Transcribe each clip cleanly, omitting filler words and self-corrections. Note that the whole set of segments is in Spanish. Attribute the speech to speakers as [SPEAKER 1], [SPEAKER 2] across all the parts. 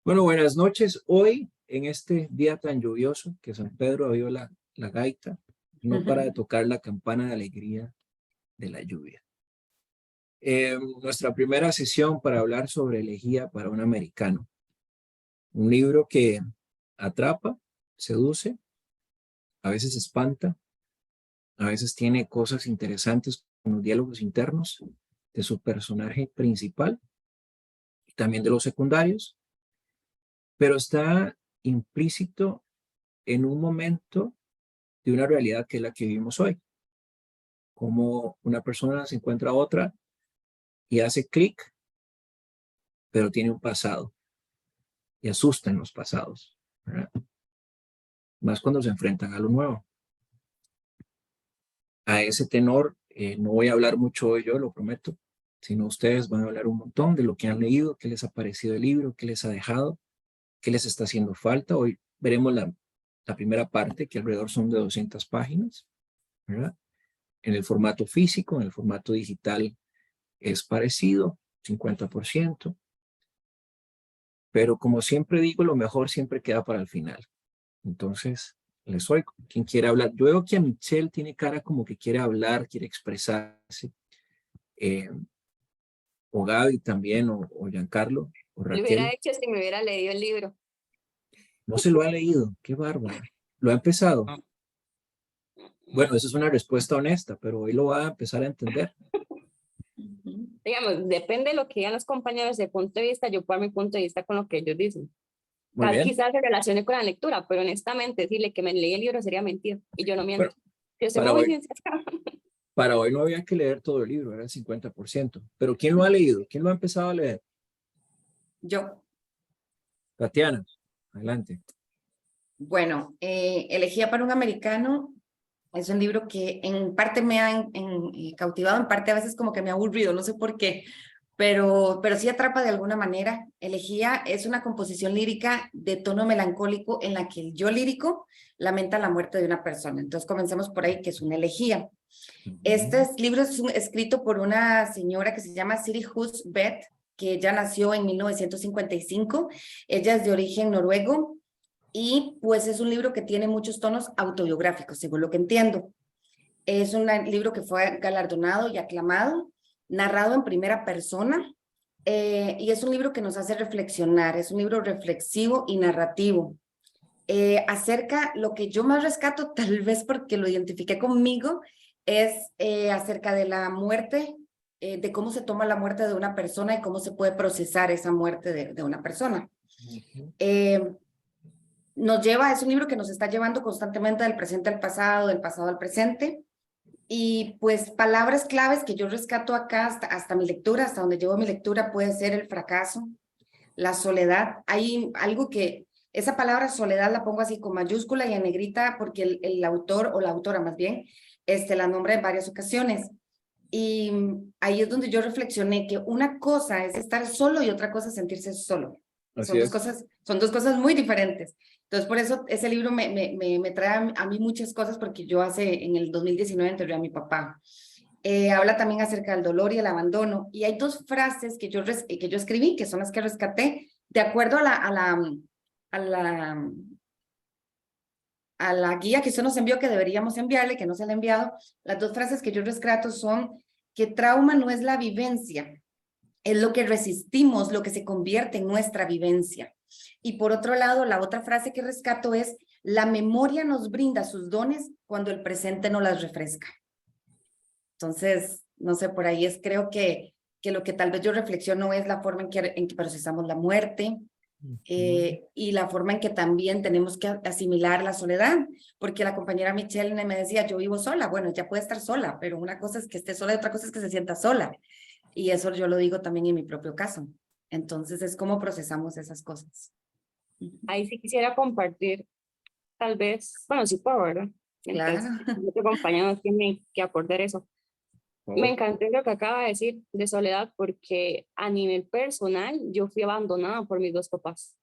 [SPEAKER 1] Bueno, buenas noches. Hoy, en este día tan lluvioso que San Pedro abrió la gaita, no para de tocar la campana de alegría de la lluvia. Nuestra primera sesión para hablar sobre elegía para un americano. Un libro que atrapa, seduce, a veces espanta, a veces tiene cosas interesantes con los diálogos internos de su personaje principal y también de los secundarios, pero está implícito en un momento de una realidad que es la que vivimos hoy. Como una persona se encuentra a otra y hace clic, pero tiene un pasado y asusta en los pasados, ¿verdad? Más cuando se enfrentan a lo nuevo. A ese tenor, no voy a hablar mucho hoy yo, lo prometo, sino ustedes van a hablar un montón de lo que han leído, qué les ha parecido el libro, qué les ha dejado, qué les está haciendo falta. Hoy veremos la primera parte, que alrededor son de 200 páginas, ¿verdad? En el formato físico, en el formato digital es parecido, 50%, pero como siempre digo, lo mejor siempre queda para el final. Entonces, les oigo. ¿Quién quiere hablar? Yo veo que a Michelle tiene cara como que quiere hablar, quiere expresarse, o Gaby también, o Giancarlo, o
[SPEAKER 2] Lo hubiera
[SPEAKER 1] Raquel.
[SPEAKER 2] hecho si me hubiera leído el libro.
[SPEAKER 1] No se lo ha leído, qué bárbaro. ¿Lo ha empezado? Bueno, esa es una respuesta honesta, pero hoy lo va a empezar a entender.
[SPEAKER 2] Digamos, depende de lo que digan los compañeros de punto de vista, yo puedo dar mi punto de vista con lo que ellos dicen.
[SPEAKER 1] Muy bien.
[SPEAKER 2] Quizás se relacione con la lectura, pero honestamente decirle que me leí el libro sería mentir, y yo no miento.
[SPEAKER 1] Bueno,
[SPEAKER 2] Yo soy muy sincera.
[SPEAKER 1] para hoy no había que leer todo el libro, era el 50%. Pero ¿quién lo ha leído? ¿Quién lo ha empezado a leer?
[SPEAKER 3] Yo.
[SPEAKER 1] Tatiana, adelante.
[SPEAKER 3] Bueno, Elegía para un americano es un libro que en parte me ha cautivado, en parte a veces como que me ha aburrido, no sé por qué, pero sí atrapa de alguna manera. Elegía es una composición lírica de tono melancólico en la que el yo lírico lamenta la muerte de una persona. Entonces comencemos por ahí, que es una elegía. Este libro es escrito por una señora que se llama Siri Hus Beth, que ella nació en 1955. Ella es de origen noruego y pues es un libro que tiene muchos tonos autobiográficos, según lo que entiendo. Es un libro que fue galardonado y aclamado, narrado en primera persona, y es un libro que nos hace reflexionar, es un libro reflexivo y narrativo. Acerca, lo que yo más rescato, tal vez porque lo identifiqué conmigo, es acerca de la muerte, de cómo se toma la muerte de una persona y cómo se puede procesar esa muerte de una persona. Es un libro que nos está llevando constantemente del presente al pasado, del pasado al presente, y pues palabras claves que yo rescato acá hasta mi lectura, hasta donde llevo mi lectura, puede ser el fracaso, la soledad. Hay algo que, esa palabra soledad la pongo así con mayúscula y en negrita porque el autor o la autora más bien, la nombra en varias ocasiones. Y ahí es donde yo reflexioné que una cosa es estar solo y otra cosa es sentirse solo.
[SPEAKER 1] Así es.
[SPEAKER 3] Son dos cosas muy diferentes. Entonces, por eso ese libro me trae a mí muchas cosas, porque yo en el 2019 enterré a mi papá. Habla también acerca del dolor y el abandono. Y hay dos frases que yo escribí, que son las que rescaté, de acuerdo a la guía que usted nos envió, que deberíamos enviarle, que no se le ha enviado. Las dos frases que yo rescato son que trauma no es la vivencia, es lo que resistimos, lo que se convierte en nuestra vivencia. Y por otro lado, la otra frase que rescato es: la memoria nos brinda sus dones cuando el presente no las refresca. Entonces, no sé, por ahí creo que lo que tal vez yo reflexiono es la forma en que procesamos la muerte, y la forma en que también tenemos que asimilar la soledad, porque la compañera Michelle me decía, yo vivo sola. Bueno, ya puede estar sola, pero una cosa es que esté sola y otra cosa es que se sienta sola. Y eso yo lo digo también en mi propio caso. Entonces es cómo procesamos esas cosas.
[SPEAKER 2] Ahí sí quisiera compartir, tal vez, bueno, sí puedo, ¿verdad? Entonces,
[SPEAKER 3] Claro.
[SPEAKER 2] otro compañero tiene que aportar eso. Me encantó lo que acaba de decir de soledad, porque a nivel personal yo fui abandonada por mis dos papás.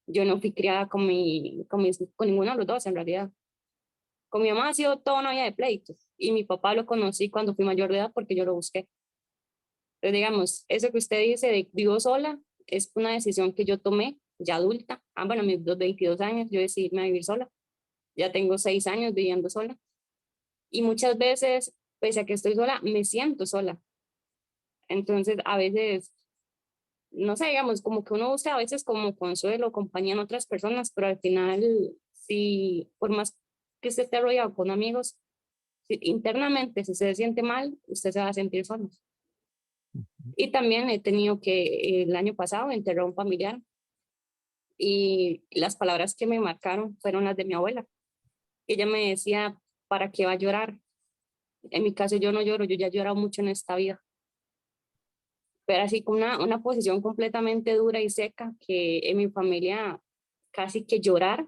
[SPEAKER 2] Yo no fui criada con ninguno de los dos en realidad. Con mi mamá ha sido toda una vida de pleitos, y mi papá lo conocí cuando fui mayor de edad porque yo lo busqué. Entonces, digamos, eso que usted dice de vivo sola, es una decisión que yo tomé ya adulta. Bueno, a mis 22 años yo decidí irme a vivir sola. Ya tengo 6 años viviendo sola. Y muchas veces, pese a que estoy sola, me siento sola. Entonces, a veces, no sé, digamos, como que uno busca a veces como consuelo, compañía en otras personas, pero al final, si por más que usted esté rodeado con amigos, internamente, si se siente mal, usted se va a sentir solo. Y también he tenido que, el año pasado, enterré a un familiar y las palabras que me marcaron fueron las de mi abuela. Ella me decía, ¿para qué va a llorar? En mi caso yo no lloro, yo ya he llorado mucho en esta vida. Pero así con una posición completamente dura y seca, que en mi familia casi que llorar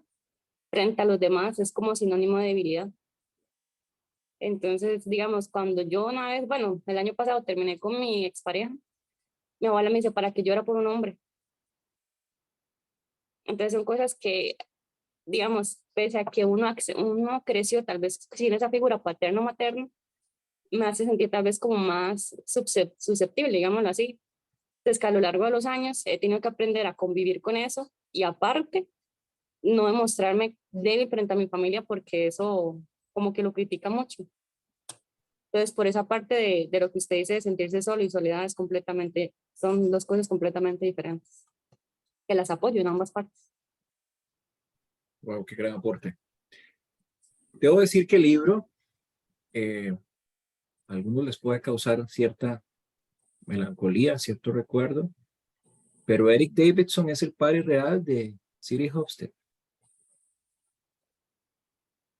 [SPEAKER 2] frente a los demás es como sinónimo de debilidad. Entonces, digamos, cuando yo una vez, bueno, el año pasado terminé con mi expareja, mi abuela me dice, ¿para qué llora por un hombre? Entonces son cosas que, digamos, pese a que uno creció tal vez sin esa figura paterno materno, me hace sentir tal vez como más susceptible, digámoslo así. Entonces que a lo largo de los años he tenido que aprender a convivir con eso y aparte no demostrarme débil frente a mi familia porque eso como que lo critica mucho. Entonces por esa parte de lo que usted dice de sentirse solo y soledad es completamente, son dos cosas completamente diferentes, que las apoyo en ambas partes.
[SPEAKER 1] Wow, qué gran aporte. Debo decir que el libro, a algunos les puede causar cierta melancolía, cierto recuerdo, pero Eric Davidson es el padre real de Siri Hofstede.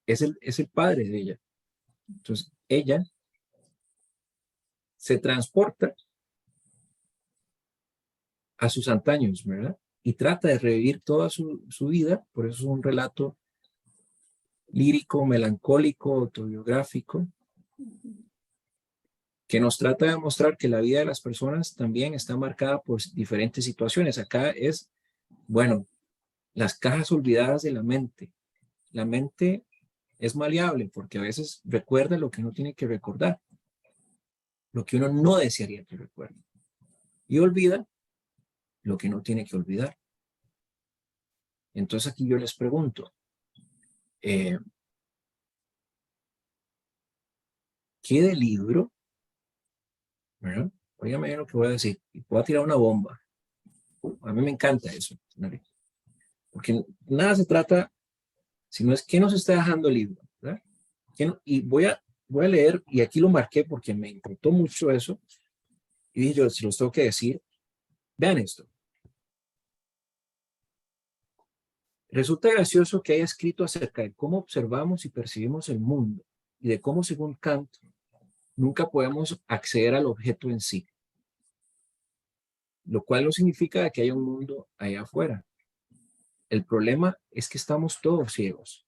[SPEAKER 1] Es el padre de ella. Entonces, ella se transporta a sus antaños, ¿verdad? Y trata de revivir toda su vida, por eso es un relato lírico, melancólico, autobiográfico, que nos trata de mostrar que la vida de las personas también está marcada por diferentes situaciones. Acá es, bueno, las cajas olvidadas de la mente. La mente es maleable porque a veces recuerda lo que no tiene que recordar, lo que uno no desearía que recuerde, y olvida lo que no tiene que olvidar. Entonces aquí yo les pregunto, ¿qué del libro? ¿Verdad? Óigame lo que voy a decir, y voy a tirar una bomba. A mí me encanta eso, ¿no? Porque nada se trata, sino es qué nos está dejando el libro, ¿verdad? Y voy a leer, y aquí lo marqué porque me importó mucho eso, y dije yo, si los tengo que decir, vean esto. Resulta gracioso que haya escrito acerca de cómo observamos y percibimos el mundo, y de cómo, según Kant, nunca podemos acceder al objeto en sí, lo cual no significa que haya un mundo allá afuera. El problema es que estamos todos ciegos,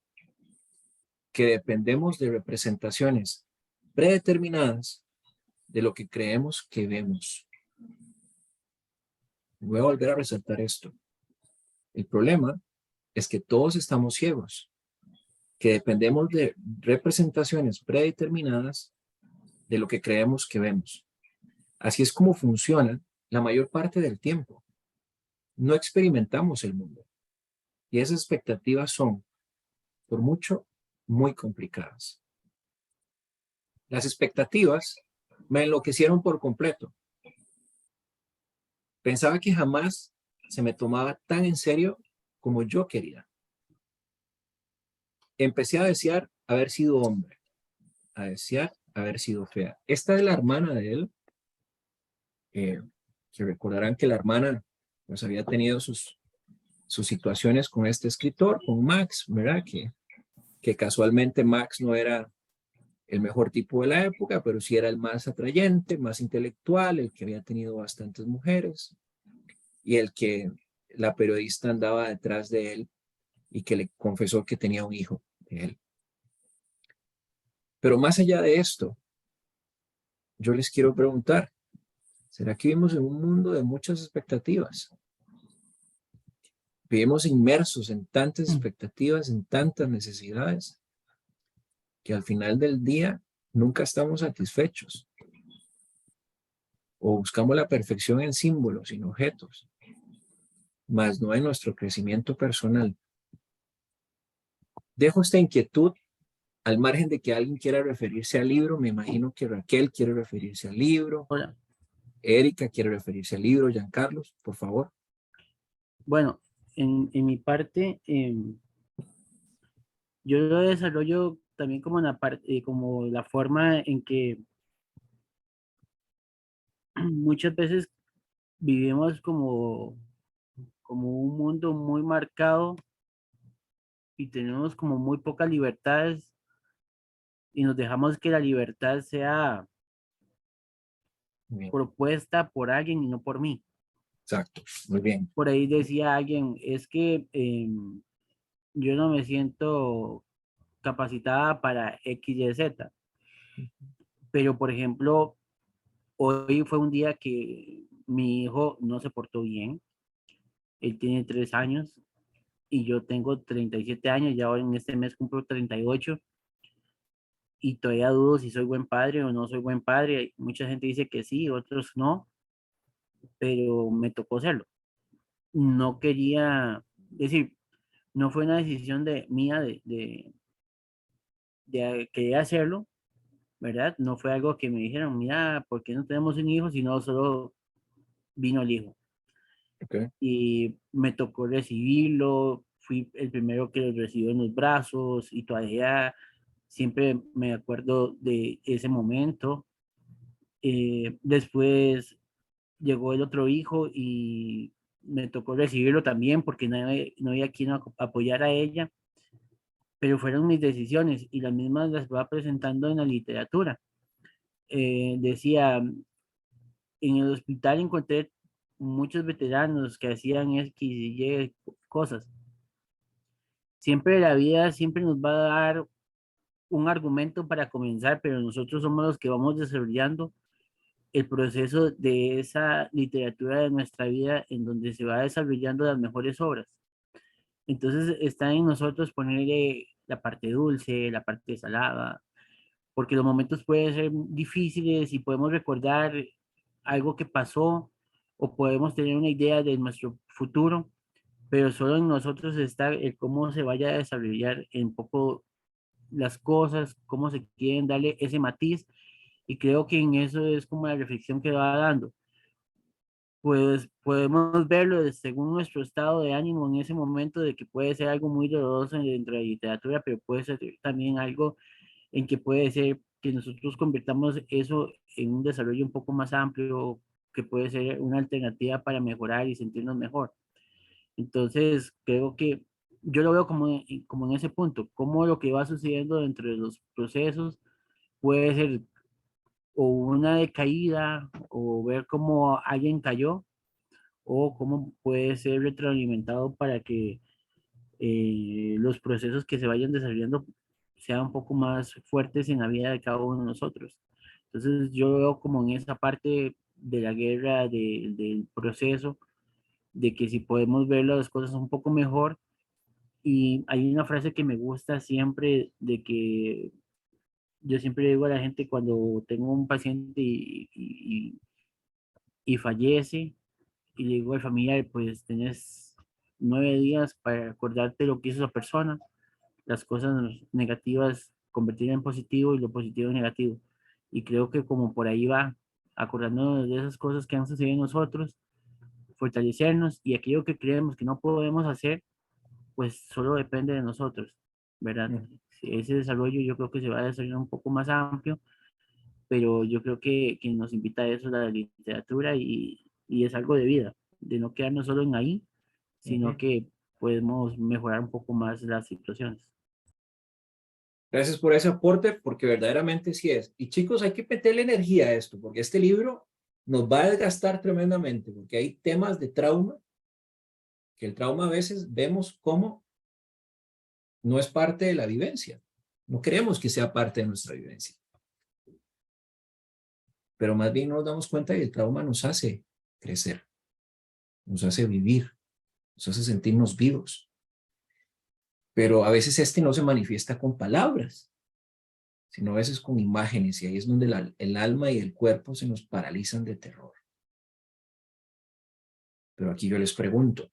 [SPEAKER 1] que dependemos de representaciones predeterminadas de lo que creemos que vemos. Voy a volver a resaltar esto. El problema es que todos estamos ciegos, que dependemos de representaciones predeterminadas de lo que creemos que vemos. Así es como funciona la mayor parte del tiempo. No experimentamos el mundo. Y esas expectativas son, por mucho, muy complicadas. Las expectativas me enloquecieron por completo. Pensaba que jamás se me tomaba tan en serio como yo quería. Empecé a desear haber sido hombre, a desear haber sido fea. Esta es la hermana de él, que recordarán que la hermana pues había tenido sus situaciones con este escritor, con Max, ¿verdad? Que casualmente Max no era el mejor tipo de la época, pero sí era el más atrayente, más intelectual, el que había tenido bastantes mujeres y el que la periodista andaba detrás de él y que le confesó que tenía un hijo de él. Pero más allá de esto, yo les quiero preguntar, ¿será que vivimos en un mundo de muchas expectativas? Vivimos inmersos en tantas expectativas, en tantas necesidades, que al final del día nunca estamos satisfechos. O buscamos la perfección en símbolos, en objetos, más no en nuestro crecimiento personal. Dejo esta inquietud al margen de que alguien quiera referirse al libro. Me imagino que Raquel quiere referirse al libro,
[SPEAKER 4] Hola.
[SPEAKER 1] Erika quiere referirse al libro, Giancarlos, por favor.
[SPEAKER 4] Bueno, en mi parte, yo lo desarrollo también como la parte, como la forma en que muchas veces vivimos como un mundo muy marcado y tenemos como muy pocas libertades y nos dejamos que la libertad sea
[SPEAKER 1] Muy bien,
[SPEAKER 4] propuesta por alguien y no por mí.
[SPEAKER 1] exacto, muy bien.
[SPEAKER 4] Por ahí decía alguien, es que yo no me siento capacitada para X, Y, Z, pero por ejemplo, hoy fue un día que mi hijo no se portó bien. Él tiene 3 años y yo tengo 37 años, ya hoy en este mes cumplo 38 y todavía dudo si soy buen padre o no soy buen padre. Mucha gente dice que sí, otros no, pero me tocó hacerlo. No quería, es decir, no fue una decisión mía de querer hacerlo, ¿verdad? No fue algo que me dijeron, mira, ¿por qué no tenemos un hijo? Sino solo vino el hijo.
[SPEAKER 1] Okay.
[SPEAKER 4] Y me tocó recibirlo, fui el primero que lo recibió en los brazos y todavía siempre me acuerdo de ese momento. Después llegó el otro hijo y me tocó recibirlo también porque no había quien apoyara a ella, pero fueron mis decisiones y las mismas las va presentando en la literatura. Decía, en el hospital encontré muchos veteranos que hacían X y Y cosas. Siempre la vida siempre nos va a dar un argumento para comenzar, pero nosotros somos los que vamos desarrollando el proceso de esa literatura de nuestra vida en donde se va desarrollando las mejores obras. Entonces está en nosotros ponerle la parte dulce, la parte salada, porque los momentos pueden ser difíciles y podemos recordar algo que pasó o podemos tener una idea de nuestro futuro, pero solo en nosotros está el cómo se vaya a desarrollar en poco las cosas, cómo se quieren darle ese matiz, y creo que en eso es como la reflexión que va dando. Pues podemos verlo según nuestro estado de ánimo en ese momento, de que puede ser algo muy doloroso dentro de la literatura, pero puede ser también algo en que puede ser que nosotros convirtamos eso en un desarrollo un poco más amplio, que puede ser una alternativa para mejorar y sentirnos mejor. Entonces, creo que yo lo veo como en ese punto, cómo lo que va sucediendo dentro de los procesos puede ser o una decaída o ver cómo alguien cayó o cómo puede ser retroalimentado para que los procesos que se vayan desarrollando sean un poco más fuertes en la vida de cada uno de nosotros. Entonces yo veo como en esa parte de la guerra, del proceso, de que si podemos ver las cosas un poco mejor. Y hay una frase que me gusta siempre, de que yo siempre digo a la gente cuando tengo un paciente y fallece, y le digo al familiar, pues tenés 9 días para acordarte lo que hizo esa persona, las cosas negativas convertir en positivo y lo positivo en negativo. Y creo que como por ahí va, acordándonos de esas cosas que han sucedido en nosotros, fortalecernos, y aquello que creemos que no podemos hacer, pues solo depende de nosotros, ¿verdad? Ese desarrollo yo creo que se va a desarrollar un poco más amplio, pero yo creo que nos invita a eso la literatura, y es algo de vida, de no quedarnos solo en ahí, sino que podemos mejorar un poco más las situaciones.
[SPEAKER 1] Gracias por ese aporte, porque verdaderamente sí es. Y chicos, hay que meterle energía a esto, porque este libro nos va a desgastar tremendamente, porque hay temas de trauma, que el trauma a veces vemos como no es parte de la vivencia. No queremos que sea parte de nuestra vivencia. Pero más bien nos damos cuenta que el trauma nos hace crecer, nos hace vivir, nos hace sentirnos vivos. Pero a veces este no se manifiesta con palabras, sino a veces con imágenes, y ahí es donde el alma y el cuerpo se nos paralizan de terror. Pero aquí yo les pregunto,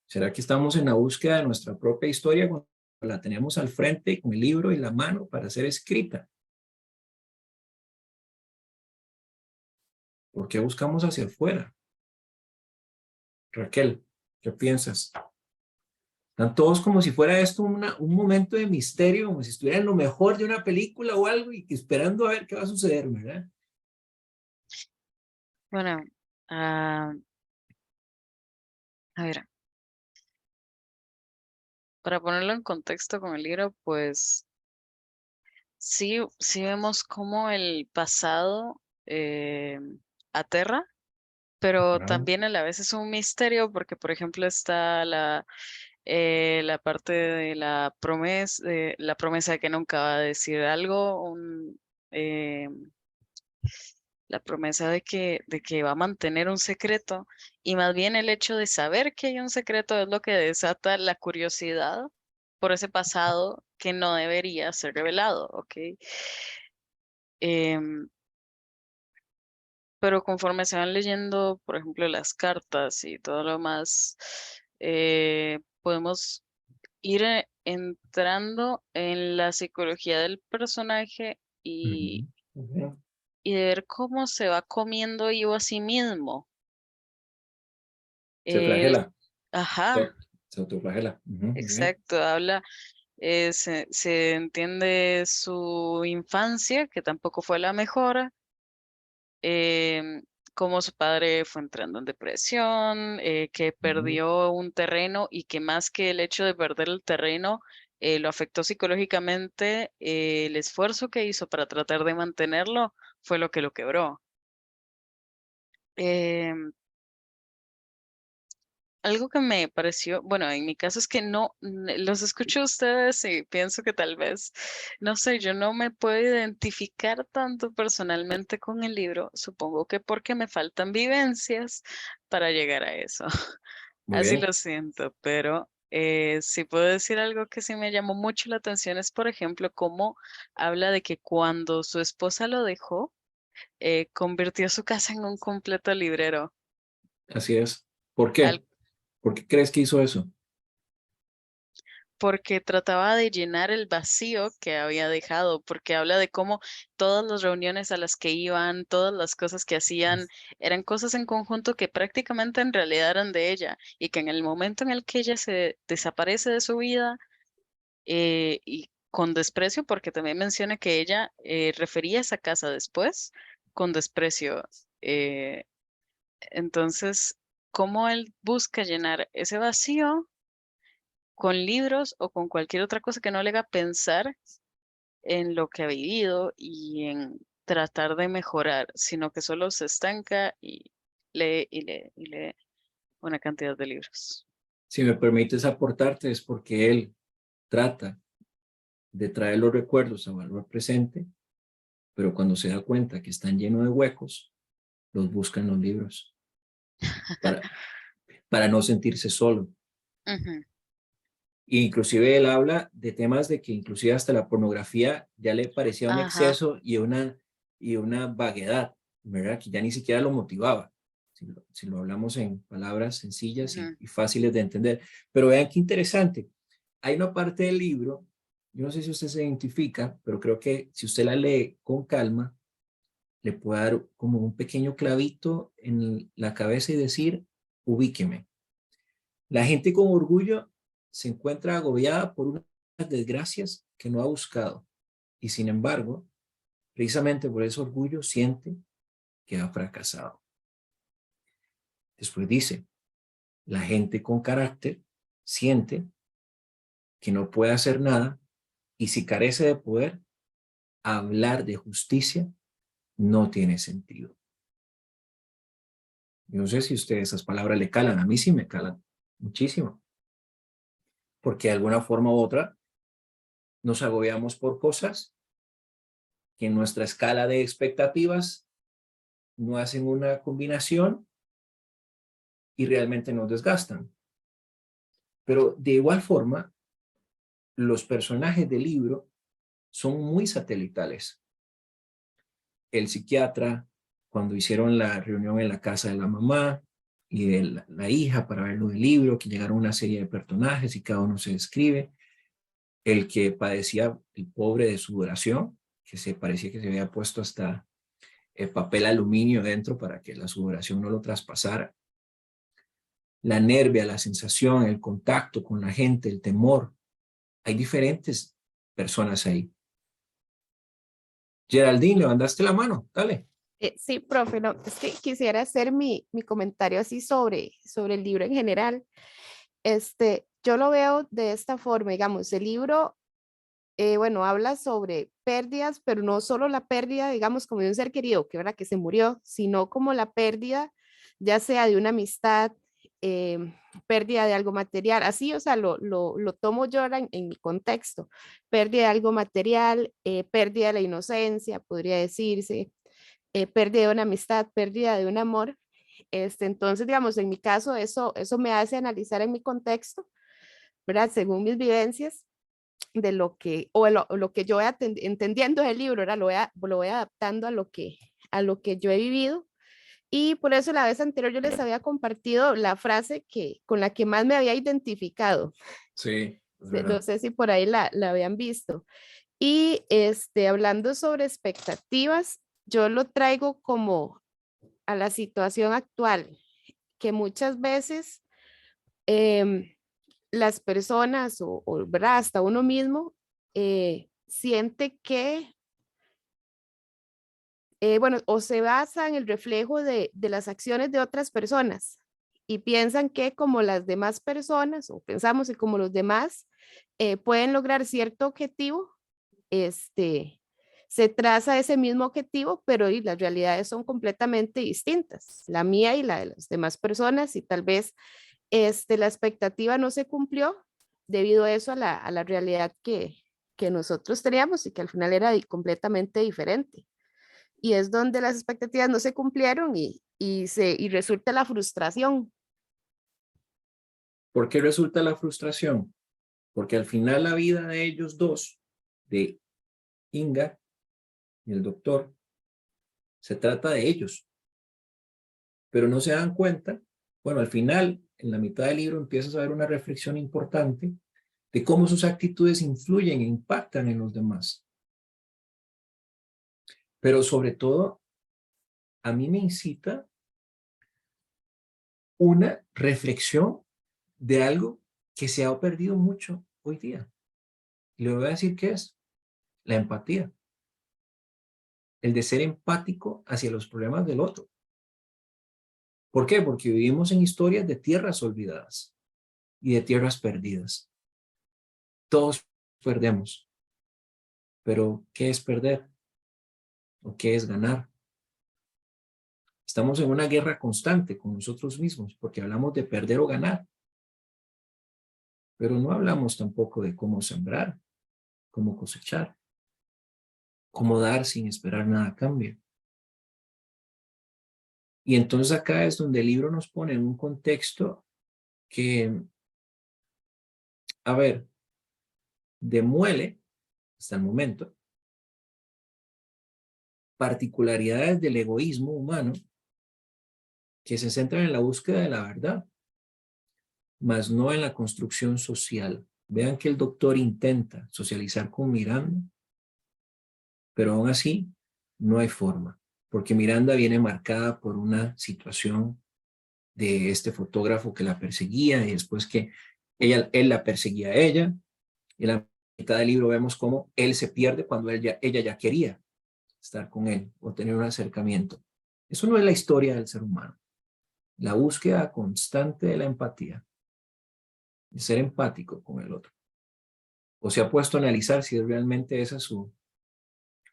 [SPEAKER 1] ¿Será que estamos en la búsqueda de nuestra propia historia cuando la tenemos al frente con el libro en la mano para ser escrita? ¿Por qué buscamos hacia afuera? Raquel, ¿qué piensas? Están todos como si fuera esto un momento de misterio, como si estuviera en lo mejor de una película o algo y que esperando a ver qué va a suceder, ¿verdad?
[SPEAKER 5] Bueno, ah, a ver, para ponerlo en contexto con el libro, pues sí vemos cómo el pasado aterra, pero
[SPEAKER 1] Ajá.
[SPEAKER 5] también a la vez es un misterio porque, por ejemplo, está la parte de la promesa de que nunca va a decir algo, eh, la promesa de que va a mantener un secreto, y más bien el hecho de saber que hay un secreto es lo que desata la curiosidad por ese pasado que no debería ser revelado, ¿ok? Em, pero conforme se van leyendo, por ejemplo, las cartas y todo lo más, podemos ir entrando en la psicología del personaje
[SPEAKER 1] Ujú, ujú.
[SPEAKER 5] y de ver cómo se va comiendo vivo a sí mismo.
[SPEAKER 1] Se
[SPEAKER 5] Él,
[SPEAKER 1] flagela,
[SPEAKER 5] ajá,
[SPEAKER 1] se autoflagela. Ujú, muy bien.
[SPEAKER 5] exacto, se entiende su infancia, que tampoco fue la mejor, em, cómo su padre fue entrando en depresión, que
[SPEAKER 1] Ujú.
[SPEAKER 5] perdió un terreno y que más que el hecho de perder el terreno, lo afectó psicológicamente, el esfuerzo que hizo para tratar de mantenerlo fue lo que lo quebró. Em, Algo que me pareció, bueno, en mi caso es que los escucho a ustedes y pienso que tal vez, no sé, yo no me puedo identificar tanto personalmente con el libro, supongo que porque me faltan vivencias para llegar a eso.
[SPEAKER 1] Muy
[SPEAKER 5] Así
[SPEAKER 1] bien.
[SPEAKER 5] lo siento, pero si puedo decir algo que sí me llamó mucho la atención es, por ejemplo, cómo habla de que cuando su esposa lo dejó, convirtió su casa en un completo librero.
[SPEAKER 1] Así es. ¿Por qué? ¿Por qué crees que hizo eso?
[SPEAKER 5] Porque trataba de llenar el vacío que había dejado, porque habla de cómo todas las reuniones a las que iban, todas las cosas que hacían, eran cosas en conjunto que prácticamente en realidad eran de ella, y que en el momento en el que ella se desaparece de su vida, y con desprecio, porque también menciona que ella refería esa casa después con desprecio. eh, entonces, cómo él busca llenar ese vacío con libros o con cualquier otra cosa que no le haga pensar en lo que ha vivido y en tratar de mejorar, sino que solo se estanca y lee y lee y lee una cantidad de libros.
[SPEAKER 1] Si me permites aportarte es porque él trata de traer los recuerdos a valor presente, pero cuando se da cuenta que están llenos de huecos, los busca en los libros para, para no sentirse solo.
[SPEAKER 5] Ujú,
[SPEAKER 1] E inclusive él habla de temas de que inclusive hasta la pornografía ya le parecía un
[SPEAKER 5] ajá,
[SPEAKER 1] exceso y una vaguedad, ¿verdad? Que ya ni siquiera lo motivaba. Si lo hablamos en palabras sencillas
[SPEAKER 5] ujú,
[SPEAKER 1] y fáciles de entender. Pero vean qué interesante. Hay una parte del libro, yo no sé si usted se identifica, pero creo que si usted la lee con calma, le puede dar como un pequeño clavito en la cabeza y decir, ubíqueme. La gente con orgullo se encuentra agobiada por unas desgracias que no ha buscado y sin embargo, precisamente por ese orgullo siente que ha fracasado. Después dice, la gente con carácter siente que no puede hacer nada y si carece de poder, hablar de justicia no tiene sentido. Yo no sé si a usted esas palabras le calan, a mí sí me calan muchísimo, porque de alguna forma u otra nos agobiamos por cosas que en nuestra escala de expectativas no hacen una combinación y realmente nos desgastan. Pero de igual forma, los personajes del libro son muy satelitales. El psiquiatra, cuando hicieron la reunión en la casa de la mamá, y de la hija para ver lo del libro, que llegaron una serie de personajes y cada uno se describe. El que padecía, el pobre, de sudoración, que se parecía que se había puesto hasta papel aluminio dentro para que la sudoración no lo traspasara. La nervia, la sensación, el contacto con la gente, el temor. Hay diferentes personas ahí. Geraldine, levantaste la mano, dale.
[SPEAKER 6] Sí, profe, no, es que quisiera hacer mi comentario así sobre el libro en general. Yo lo veo de esta forma, digamos, el libro, bueno, habla sobre pérdidas, pero no solo la pérdida, digamos, como de un ser querido, que, ¿verdad? Que se murió, sino como la pérdida, ya sea de una amistad, pérdida de algo material, así, o sea, lo tomo yo ahora en mi contexto, pérdida de algo material, pérdida de la inocencia, podría decirse, pérdida de una amistad, pérdida de un amor. Entonces, digamos, en mi caso, eso me hace analizar en mi contexto, ¿verdad? Según mis vivencias, de lo que, lo que yo voy entendiendo del libro, ¿verdad? Lo voy adaptando a lo que yo he vivido. Y por eso la vez anterior yo les había compartido la frase con la que más me había identificado.
[SPEAKER 1] Sí.
[SPEAKER 6] No sé si por ahí la habían visto. Y hablando sobre expectativas, yo lo traigo como a la situación actual, que muchas veces las personas ¿verdad? Hasta uno mismo siente que, bueno, o se basa en el reflejo de las acciones de otras personas y piensan que como las demás personas, o pensamos que como los demás pueden lograr cierto objetivo, se traza ese mismo objetivo, pero y las realidades son completamente distintas, la mía y la de las demás personas, y tal vez la expectativa no se cumplió debido a eso, a la realidad que nosotros teníamos y que al final era completamente diferente. Y es donde las expectativas no se cumplieron y resulta la frustración.
[SPEAKER 1] ¿Por qué resulta la frustración? Porque al final la vida de ellos dos, de Inga y el doctor, se trata de ellos. Pero no se dan cuenta. Bueno, al final, en la mitad del libro, empiezas a ver una reflexión importante de cómo sus actitudes influyen e impactan en los demás. Pero sobre todo, a mí me incita una reflexión de algo que se ha perdido mucho hoy día. Y le voy a decir qué es: la empatía. El de ser empático hacia los problemas del otro. ¿Por qué? Porque vivimos en historias de tierras olvidadas y de tierras perdidas. Todos perdemos. Pero, ¿qué es perder? ¿O qué es ganar? Estamos en una guerra constante con nosotros mismos porque hablamos de perder o ganar. Pero no hablamos tampoco de cómo sembrar, cómo cosechar, cómo dar sin esperar nada a cambio. Y entonces acá es donde el libro nos pone en un contexto que, a ver, demuele hasta el momento particularidades del egoísmo humano que se centran en la búsqueda de la verdad, mas no en la construcción social. Vean que el doctor intenta socializar con Miranda, pero aún así no hay forma, porque Miranda viene marcada por una situación de este fotógrafo que la perseguía y después que él la perseguía a ella. Y en la mitad del libro vemos cómo él se pierde cuando ella ya quería estar con él o tener un acercamiento. Eso no es la historia del ser humano. La búsqueda constante de la empatía, de ser empático con el otro. O se ha puesto a analizar si realmente esa es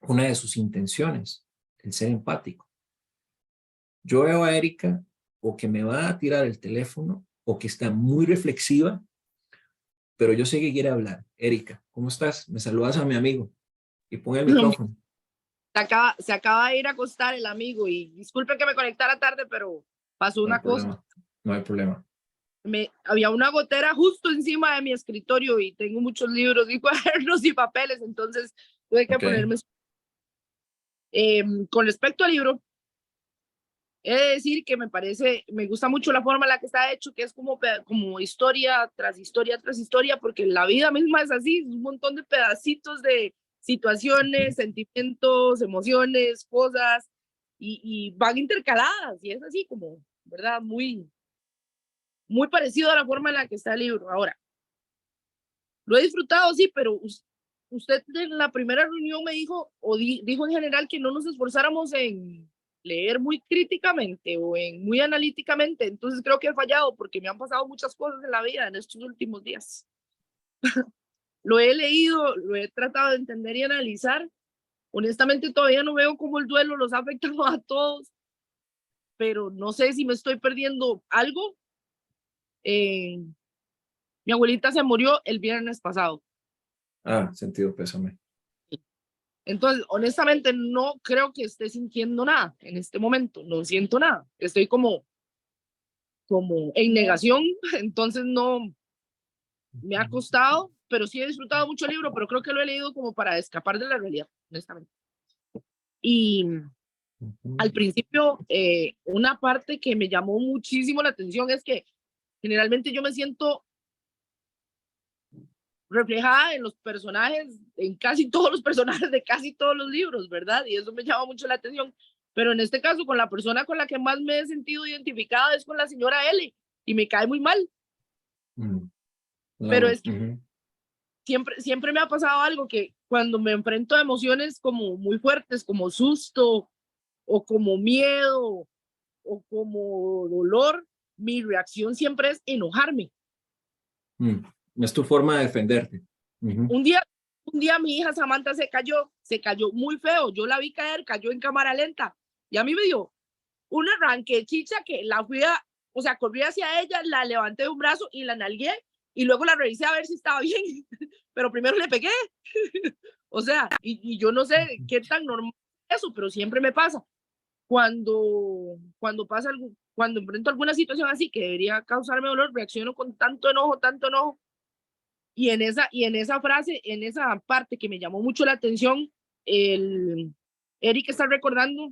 [SPEAKER 1] una de sus intenciones, el ser empático. Yo veo a Erika o que me va a tirar el teléfono o que está muy reflexiva, pero yo sé que quiere hablar. Erika, ¿cómo estás? Me saludas a mi amigo y pon el micrófono.
[SPEAKER 7] Se acaba de ir a acostar el amigo y disculpe que me conectara tarde, pero pasó una cosa.
[SPEAKER 1] No hay problema.
[SPEAKER 7] Había una gotera justo encima de mi escritorio y tengo muchos libros y cuadernos y papeles, entonces tuve que ponerme. Con respecto al libro, He de decir que me gusta mucho la forma en la que está hecho, que es como historia tras historia tras historia, porque la vida misma es así, un montón de pedacitos de situaciones, sentimientos, emociones, cosas, y van intercaladas, y es así como, ¿verdad? Muy, muy parecido a la forma en la que está el libro. Ahora, lo he disfrutado, sí, pero usted en la primera reunión me dijo, o dijo en general, que no nos esforzáramos en leer muy críticamente o en muy analíticamente. Entonces creo que he fallado, porque me han pasado muchas cosas en la vida en estos últimos días. Lo he leído, lo he tratado de entender y analizar. Honestamente todavía no veo cómo el duelo los ha afectado a todos, pero no sé si me estoy perdiendo algo. Mi abuelita se murió el viernes pasado.
[SPEAKER 1] Ah, sentido pésame.
[SPEAKER 7] Entonces, honestamente, no creo que esté sintiendo nada en este momento. No siento nada. Estoy como en negación. Entonces, no me ha costado, pero sí he disfrutado mucho el libro, pero creo que lo he leído como para escapar de la realidad, honestamente. Y al principio, una parte que me llamó muchísimo la atención es que generalmente yo me siento reflejada en los personajes, en casi todos los personajes de casi todos los libros, ¿verdad? Y eso me llama mucho la atención. Pero en este caso, con la persona con la que más me he sentido identificada es con la señora L, y me cae muy mal. Pero es que siempre me ha pasado algo, que cuando me enfrento a emociones como muy fuertes, como susto, o como miedo, o como dolor, mi reacción siempre es enojarme.
[SPEAKER 1] Es tu forma de defenderte.
[SPEAKER 7] Un día mi hija Samantha se cayó muy feo. Yo la vi caer, cayó en cámara lenta. Y a mí me dio un arranque chicha, que la fui o sea, corrí hacia ella, la levanté de un brazo y la nalgué, y luego la revisé a ver si estaba bien. Pero primero le pegué. O sea, y yo no sé qué tan normal es eso, pero siempre me pasa. Cuando pasa algo, cuando enfrento alguna situación así que debería causarme dolor, reacciono con tanto enojo. Y en esa frase, en esa parte que me llamó mucho la atención, Eric está recordando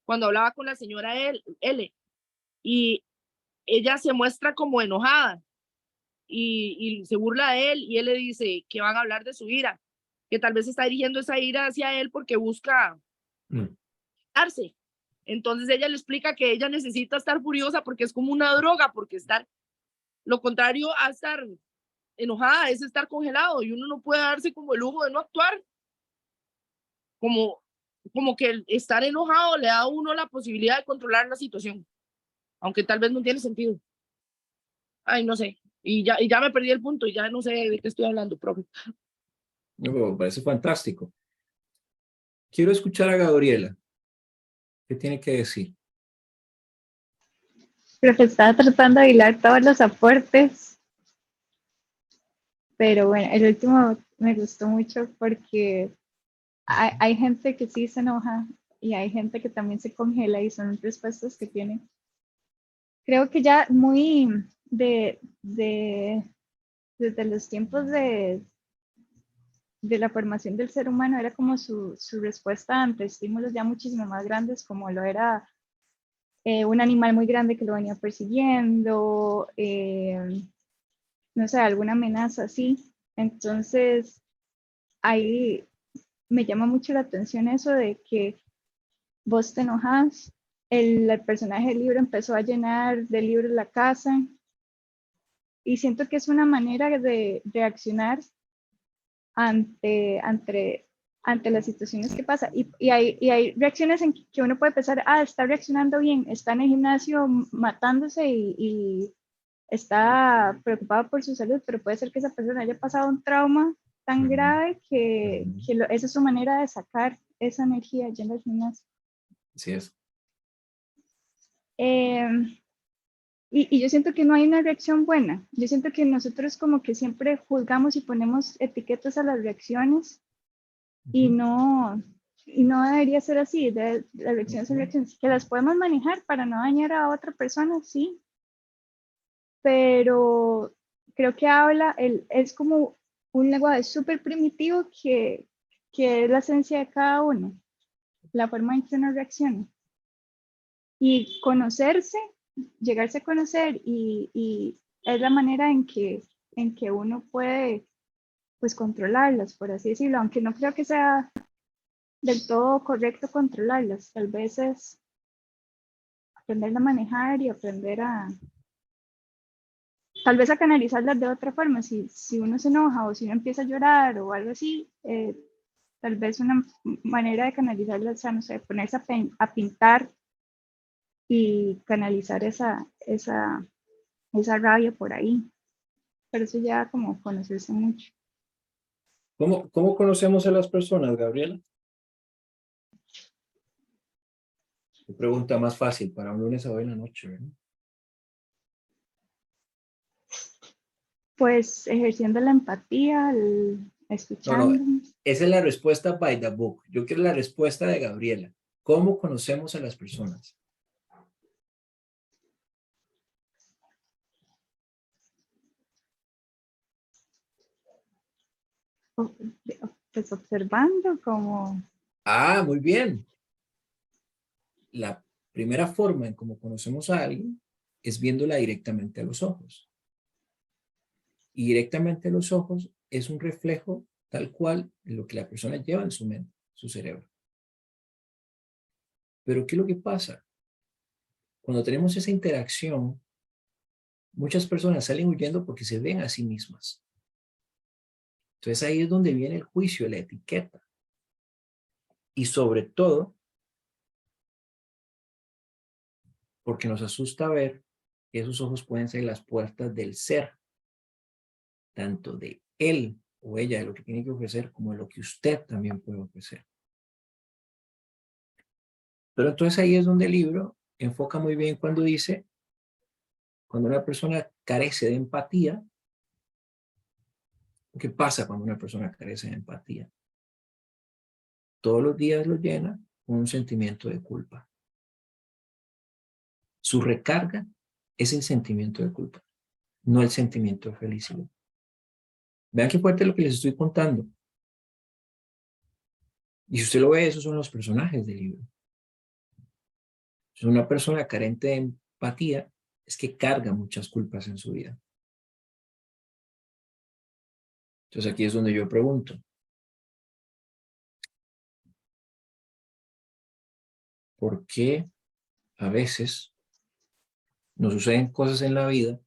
[SPEAKER 7] cuando hablaba con la señora L, y ella se muestra como enojada, y se burla de él, y él le dice que van a hablar de su ira, que tal vez está dirigiendo esa ira hacia él porque busca darse. Entonces ella le explica que ella necesita estar furiosa porque es como una droga, porque lo contrario a estar enojada es estar congelado, y uno no puede darse como el lujo de no actuar, como que el estar enojado le da a uno la posibilidad de controlar la situación, aunque tal vez no tiene sentido. Ay, no sé, y ya me perdí el punto, y ya no sé de qué estoy hablando, profe.
[SPEAKER 1] Me parece fantástico. Quiero escuchar a Gabriela. ¿Qué tiene que decir?
[SPEAKER 8] Creo que estaba tratando de hilar todos los aportes, pero bueno, el último me gustó mucho porque hay gente que sí se enoja y hay gente que también se congela, y son respuestas que tienen. Creo que ya muy desde los tiempos de la formación del ser humano era como su respuesta ante estímulos ya muchísimo más grandes, como lo era un animal muy grande que lo venía persiguiendo, no sé, alguna amenaza así. Entonces, ahí me llama mucho la atención eso de que vos te enojas. El personaje del libro empezó a llenar de libros la casa, y siento que es una manera de reaccionar ante las situaciones que pasa. Y hay reacciones en que uno puede pensar, está reaccionando bien, está en el gimnasio matándose y está preocupado por su salud, pero puede ser que esa persona haya pasado un trauma tan grave que esa es su manera de sacar esa energía yendo al gimnasio.
[SPEAKER 1] Así es.
[SPEAKER 8] Y yo siento que no hay una reacción buena. Yo siento que nosotros como que siempre juzgamos y ponemos etiquetas a las reacciones, y no debería ser así. Las reacciones son reacciones que las podemos manejar para no dañar a otra persona, sí, pero creo que es como un lenguaje súper primitivo que es la esencia de cada uno, la forma en que uno reacciona. y conocerse, llegarse a conocer y es la manera en que uno puede pues controlarlas, por así decirlo, aunque no creo que sea del todo correcto controlarlas, tal vez es aprender a manejar y aprender tal vez a canalizarlas de otra forma, si uno se enoja o si uno empieza a llorar o algo así, tal vez una manera de canalizarlas, o sea, no sé, ponerse a pintar y canalizar esa rabia por ahí, pero eso ya como conocerse mucho.
[SPEAKER 1] ¿Cómo conocemos a las personas, Gabriela? Qué pregunta más fácil para un lunes a hoy en la noche, ¿verdad?
[SPEAKER 8] Pues ejerciendo la empatía,
[SPEAKER 1] No,
[SPEAKER 8] escuchando.
[SPEAKER 1] esa es la respuesta by the book. Yo quiero la respuesta de Gabriela. ¿Cómo conocemos a las personas?
[SPEAKER 8] Pues observando como...
[SPEAKER 1] Ah, muy bien. La primera forma en cómo conocemos a alguien es viéndola directamente a los ojos. Y directamente a los ojos es un reflejo tal cual de lo que la persona lleva en su mente, su cerebro. Pero ¿qué es lo que pasa? Cuando tenemos esa interacción, muchas personas salen huyendo porque se ven a sí mismas. Entonces ahí es donde viene el juicio, la etiqueta. Y sobre todo, porque nos asusta ver que esos ojos pueden ser las puertas del ser, tanto de él o ella, de lo que tiene que ofrecer, como de lo que usted también puede ofrecer. Pero entonces ahí es donde el libro enfoca muy bien cuando dice, cuando una persona carece de empatía, ¿qué pasa cuando una persona carece de empatía? Todos los días lo llena con un sentimiento de culpa. Su recarga es el sentimiento de culpa, no el sentimiento de felicidad. Vean qué fuerte lo que les estoy contando. Y si usted lo ve, esos son los personajes del libro. Si una persona carente de empatía es que carga muchas culpas en su vida. Entonces aquí es donde yo pregunto, ¿por qué a veces nos suceden cosas en la vida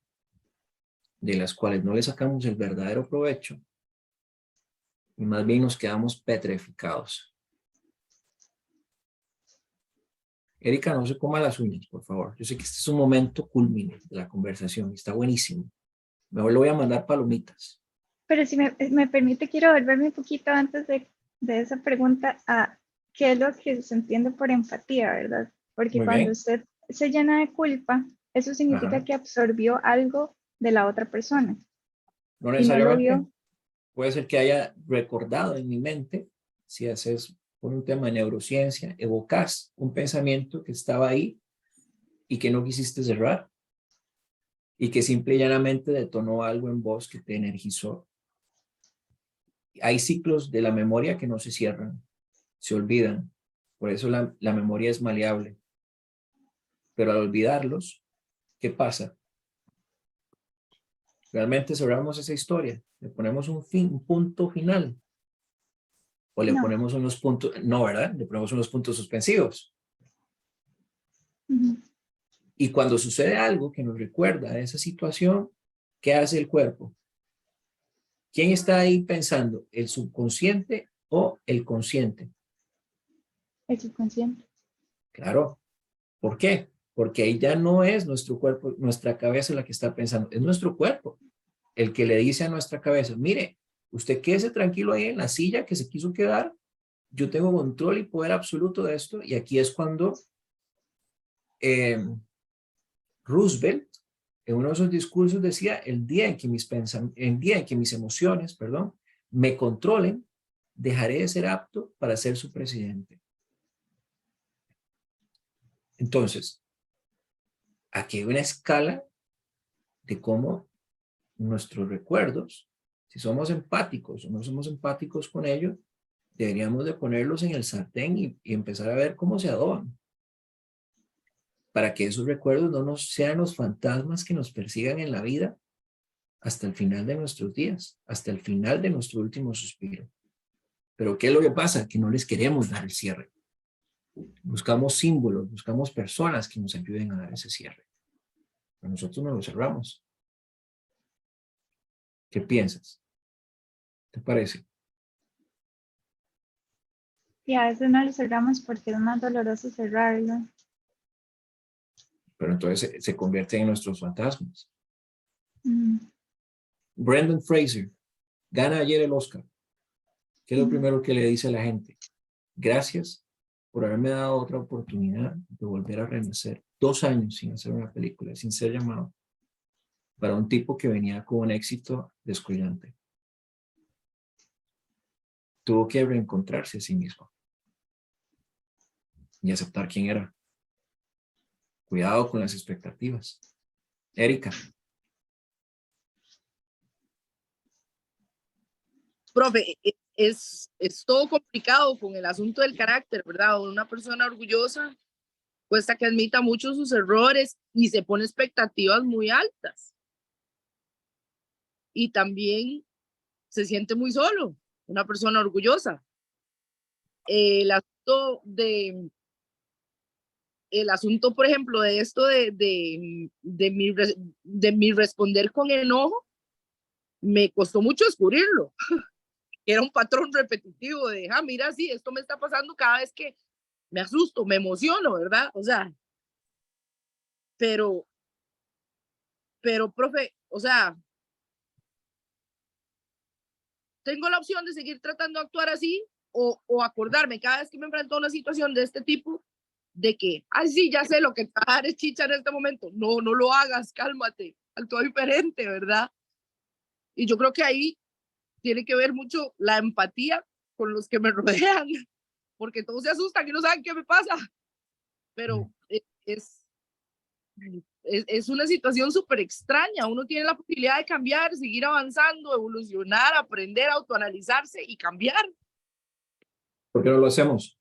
[SPEAKER 1] de las cuales no le sacamos el verdadero provecho y más bien nos quedamos petrificados? Erika, no se coma las uñas, por favor. Yo sé que este es un momento culmine de la conversación. Está buenísimo. Mejor le voy a mandar palomitas.
[SPEAKER 8] Pero si me permite, quiero volverme un poquito antes de esa pregunta a qué es lo que se entiende por empatía, ¿verdad? Porque
[SPEAKER 1] Muy
[SPEAKER 8] cuando
[SPEAKER 1] bien.
[SPEAKER 8] usted se llena de culpa, eso significa
[SPEAKER 1] Ajá.
[SPEAKER 8] que absorbió algo de la otra persona
[SPEAKER 1] No
[SPEAKER 8] y no lo
[SPEAKER 1] necesariamente.
[SPEAKER 8] vio.
[SPEAKER 1] Puede ser que haya recordado en mi mente, si haces por un tema de neurociencia, evocas un pensamiento que estaba ahí y que no quisiste cerrar y que simple y llanamente detonó algo en vos que te energizó. Hay ciclos de la memoria que no se cierran, se olvidan. Por eso la memoria es maleable. Pero al olvidarlos, ¿qué pasa? Realmente cerramos esa historia, le ponemos un punto final o le
[SPEAKER 8] No.
[SPEAKER 1] ponemos unos puntos, no, ¿verdad? Le ponemos unos puntos suspensivos.
[SPEAKER 8] Ujú.
[SPEAKER 1] Y cuando sucede algo que nos recuerda a esa situación, ¿qué hace el cuerpo? ¿Quién está ahí pensando? ¿El subconsciente o el consciente?
[SPEAKER 8] El subconsciente.
[SPEAKER 1] Claro. ¿Por qué? Porque ahí ya no es nuestro cuerpo, nuestra cabeza la que está pensando, es nuestro cuerpo el que le dice a nuestra cabeza, mire, usted quédese tranquilo ahí en la silla que se quiso quedar, yo tengo control y poder absoluto de esto, y aquí es cuando Roosevelt, en uno de sus discursos decía, el día en que mis emociones, perdón, me controlen, dejaré de ser apto para ser su presidente. Entonces, aquí hay una escala de cómo nuestros recuerdos, si somos empáticos o no somos empáticos con ellos, deberíamos de ponerlos en el sartén y empezar a ver cómo se adoban. para que esos recuerdos no nos sean los fantasmas que nos persigan en la vida hasta el final de nuestros días, hasta el final de nuestro último suspiro. Pero ¿qué es lo que pasa? Que no les queremos dar el cierre. Buscamos símbolos, buscamos personas que nos ayuden a dar ese cierre. Pero nosotros no lo cerramos. ¿Qué piensas? ¿Te parece?
[SPEAKER 8] Y a veces no lo cerramos porque es más doloroso cerrarlo.
[SPEAKER 1] Pero entonces se convierten en nuestros fantasmas.
[SPEAKER 8] Mm,
[SPEAKER 1] Brendan Fraser gana ayer el Oscar. ¿Qué es lo
[SPEAKER 8] mm.
[SPEAKER 1] primero que le dice a la gente? Gracias por haberme dado otra oportunidad de volver a renacer. 2 años sin hacer una película, sin ser llamado, para un tipo que venía con un éxito descollante. Tuvo que reencontrarse a sí mismo y aceptar quién era. Cuidado con las expectativas. Erika.
[SPEAKER 7] Profe, es todo complicado con el asunto del carácter, ¿verdad? Una persona orgullosa cuesta que admita mucho sus errores y se pone expectativas muy altas. Y también se siente muy solo, una persona orgullosa. El asunto, por ejemplo, de esto de mi responder con enojo, me costó mucho descubrirlo. Era un patrón repetitivo de, mira, sí, esto me está pasando cada vez que me asusto, me emociono, ¿verdad? O sea, pero, profe, o sea, tengo la opción de seguir tratando de actuar así o acordarme cada vez que me enfrento a una situación de este tipo de que, ay, sí, ya sé lo que te va a dar es chicha en este momento. No, no lo hagas, cálmate, actúa diferente, ¿verdad? Y yo creo que ahí tiene que ver mucho la empatía con los que me rodean, porque todos se asustan y no saben qué me pasa. Pero es una situación súper extraña. Uno tiene la posibilidad de cambiar, seguir avanzando, evolucionar, aprender, autoanalizarse y cambiar.
[SPEAKER 1] ¿Por qué no lo hacemos?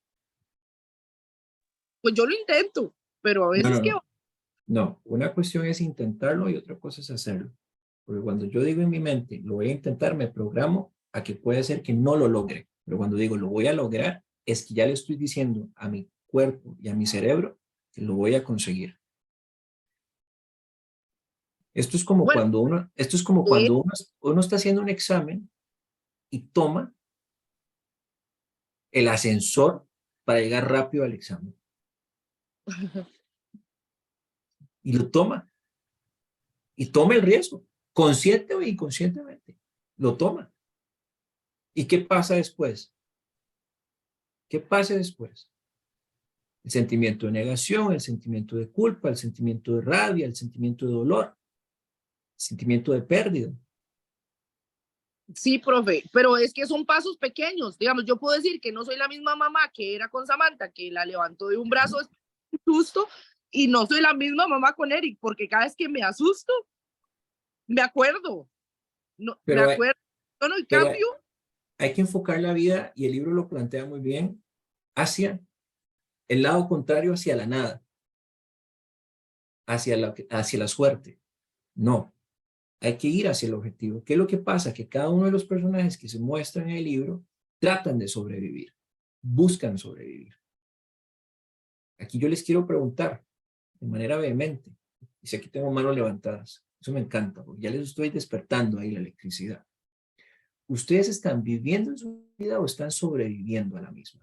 [SPEAKER 7] Pues yo lo intento, pero a veces
[SPEAKER 1] No, una cuestión es intentarlo y otra cosa es hacerlo. Porque cuando yo digo en mi mente, lo voy a intentar, me programo a que puede ser que no lo logre. Pero cuando digo lo voy a lograr, es que ya le estoy diciendo a mi cuerpo y a mi cerebro que lo voy a conseguir. Esto es como cuando uno está haciendo un examen y toma el ascensor para llegar rápido al examen. Y lo toma. Y toma el riesgo, consciente o inconscientemente. Lo toma. ¿Y qué pasa después? ¿Qué pasa después? El sentimiento de negación, el sentimiento de culpa, el sentimiento de rabia, el sentimiento de dolor, el sentimiento de pérdida.
[SPEAKER 7] Sí, profe, pero es que son pasos pequeños. Digamos, yo puedo decir que no soy la misma mamá que era con Samantha, que la levantó de un brazo susto, y no soy la misma mamá con Eric, porque cada vez que me asusto, me acuerdo. No, me acuerdo, no, y cambio.
[SPEAKER 1] Hay que enfocar la vida, y el libro lo plantea muy bien, hacia el lado contrario, hacia la nada, hacia la suerte. No, hay que ir hacia el objetivo. ¿Qué es lo que pasa? Que cada uno de los personajes que se muestran en el libro tratan de sobrevivir, buscan sobrevivir. Aquí yo les quiero preguntar de manera vehemente, y sé que tengo manos levantadas, eso me encanta, porque ya les estoy despertando ahí la electricidad. ¿Ustedes están viviendo en su vida o están sobreviviendo a la misma?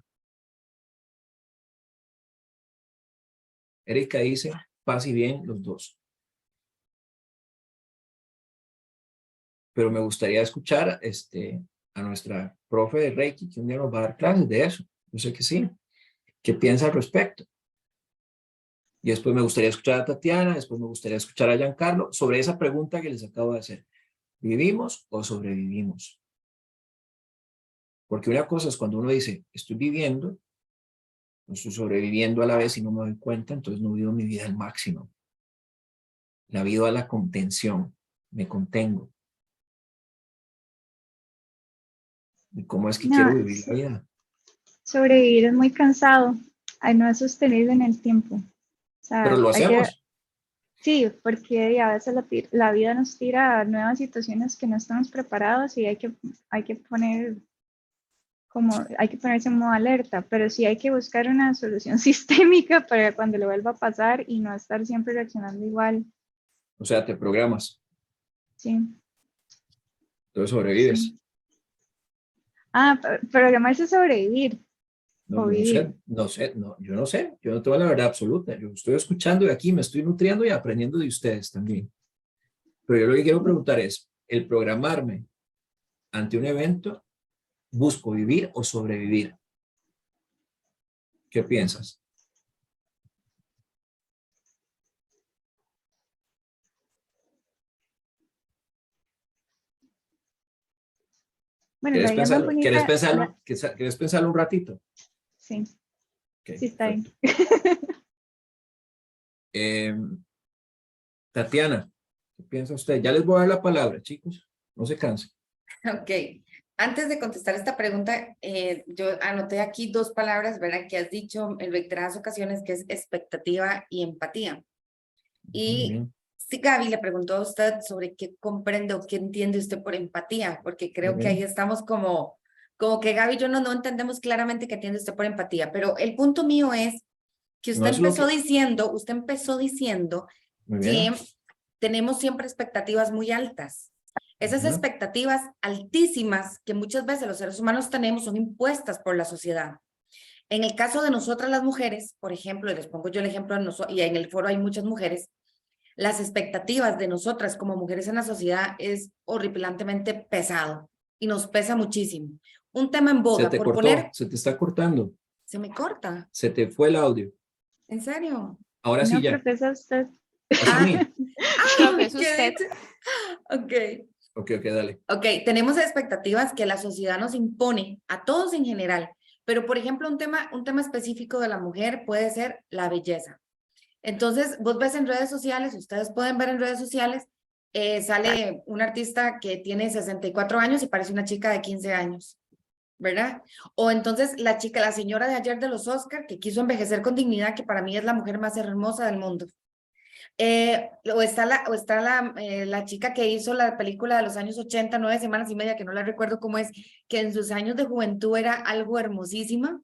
[SPEAKER 1] Erika dice, paz y bien los dos. Pero me gustaría escuchar a nuestra profe de Reiki, que un día nos va a dar clases de eso. Yo sé que sí. ¿Qué piensa al respecto? Y después me gustaría escuchar a Tatiana, después me gustaría escuchar a Giancarlo sobre esa pregunta que les acabo de hacer. ¿Vivimos o sobrevivimos? Porque una cosa es cuando uno dice, estoy viviendo, no estoy sobreviviendo a la vez y no me doy cuenta, entonces no vivo mi vida al máximo. La vivo a la contención, me contengo. ¿Y cómo es que quiero vivir la vida?
[SPEAKER 8] Sobrevivir es muy cansado, no es sostenible en el tiempo. O sea,
[SPEAKER 1] Pero lo
[SPEAKER 8] hay que,
[SPEAKER 1] hacemos.
[SPEAKER 8] sí, porque a veces la vida nos tira a nuevas situaciones que no estamos preparados y hay que poner hay que ponerse en modo alerta, pero sí hay que buscar una solución sistémica para cuando le vuelva a pasar y no estar siempre reaccionando igual.
[SPEAKER 1] O sea, te programas,
[SPEAKER 8] Sí,
[SPEAKER 1] entonces sobrevives.
[SPEAKER 8] sí. Ah, programarse sobrevivir
[SPEAKER 1] No,
[SPEAKER 8] o
[SPEAKER 1] no sé,
[SPEAKER 8] vivir.
[SPEAKER 1] no sé, no, yo no sé, yo no tengo la verdad absoluta. Yo estoy escuchando de aquí, me estoy nutriendo y aprendiendo de ustedes también. Pero yo lo que quiero preguntar es, el programarme ante un evento, ¿busco vivir o sobrevivir? ¿Qué piensas?
[SPEAKER 8] Bueno, la vida más
[SPEAKER 1] ¿Querés
[SPEAKER 8] bonita,
[SPEAKER 1] pensarlo? ¿Querés pensarlo un ratito?
[SPEAKER 8] sí,
[SPEAKER 1] Ok,
[SPEAKER 8] sí está bien.
[SPEAKER 1] perfecto. Tatiana, ¿qué piensa usted? Ya les voy a dar la palabra, chicos. No se cansen.
[SPEAKER 3] Ok, antes de contestar esta pregunta, yo anoté aquí dos palabras, ¿verdad? Que has dicho en reiteradas ocasiones, que es expectativa y empatía.
[SPEAKER 1] Muy
[SPEAKER 3] Y
[SPEAKER 1] bien,
[SPEAKER 3] sí, Gaby le preguntó a usted sobre qué comprende o qué entiende usted por empatía, porque
[SPEAKER 1] muy
[SPEAKER 3] creo que ahí
[SPEAKER 1] bien.
[SPEAKER 3] estamos como que Gaby y yo no entendemos claramente qué entiende usted por empatía, pero el punto mío es que
[SPEAKER 1] No es lo que...
[SPEAKER 3] usted empezó diciendo
[SPEAKER 1] Muy
[SPEAKER 3] que
[SPEAKER 1] bien.
[SPEAKER 3] tenemos siempre expectativas muy altas. Esas
[SPEAKER 1] Ajá.
[SPEAKER 3] expectativas altísimas que muchas veces los seres humanos tenemos son impuestas por la sociedad. En el caso de nosotras las mujeres, por ejemplo, y les pongo yo el ejemplo de nosotros, y en el foro hay muchas mujeres, las expectativas de nosotras como mujeres en la sociedad es horripilantemente pesado y nos pesa muchísimo. Un tema en
[SPEAKER 1] Se
[SPEAKER 3] boga,
[SPEAKER 1] te
[SPEAKER 3] por
[SPEAKER 1] cortó,
[SPEAKER 3] poner,
[SPEAKER 1] se te está cortando,
[SPEAKER 3] se me corta,
[SPEAKER 1] se te fue el audio.
[SPEAKER 3] ¿en serio?
[SPEAKER 1] Ahora sí
[SPEAKER 8] No,
[SPEAKER 1] ya.
[SPEAKER 8] profesor, usted.
[SPEAKER 1] Es a mí.
[SPEAKER 2] Profe, es
[SPEAKER 3] ¿Qué
[SPEAKER 2] usted.
[SPEAKER 3] dice? Ok.
[SPEAKER 1] Ok, dale.
[SPEAKER 3] Ok, tenemos expectativas que la sociedad nos impone a todos en general, pero por ejemplo un tema específico de la mujer puede ser la belleza. Entonces, vos ves en redes sociales, ustedes pueden ver en redes sociales, sale un artista que tiene 64 años y parece una chica de 15 años, ¿verdad? O entonces la señora de ayer de los Oscar, que quiso envejecer con dignidad, que para mí es la mujer más hermosa del mundo. La chica que hizo la película de los años 80, 9 semanas y media, que no la recuerdo cómo es, que en sus años de juventud era algo hermosísima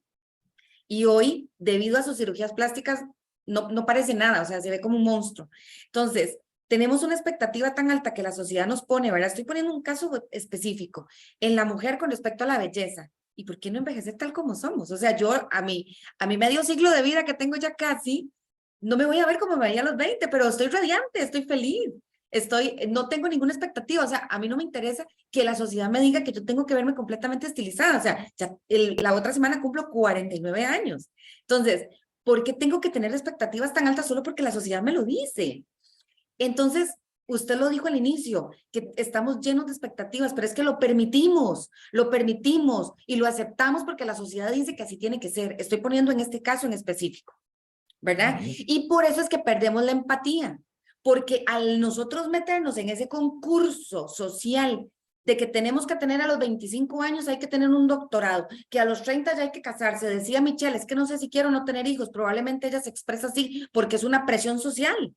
[SPEAKER 3] y hoy, debido a sus cirugías plásticas, no parece nada, o sea, se ve como un monstruo. Entonces, tenemos una expectativa tan alta que la sociedad nos pone, ¿verdad? Estoy poniendo un caso específico en la mujer con respecto a la belleza. ¿Y por qué no envejecer tal como somos? O sea, yo a mi medio siglo de vida que tengo ya casi, no me voy a ver como me veía a los 20, pero estoy radiante, estoy feliz. No tengo ninguna expectativa, o sea, a mí no me interesa que la sociedad me diga que yo tengo que verme completamente estilizada, o sea, ya la otra semana cumplo 49 años. Entonces, ¿por qué tengo que tener expectativas tan altas solo porque la sociedad me lo dice? Entonces, usted lo dijo al inicio, que estamos llenos de expectativas, pero es que lo permitimos y lo aceptamos porque la sociedad dice que así tiene que ser. Estoy poniendo en este caso en específico, ¿verdad? Y por eso es que perdemos la empatía, porque al nosotros meternos en ese concurso social de que tenemos que tener a los 25 años, hay que tener un doctorado, que a los 30 ya hay que casarse, decía Michelle, es que no sé si quiero no tener hijos, probablemente ella se expresa así porque es una presión social,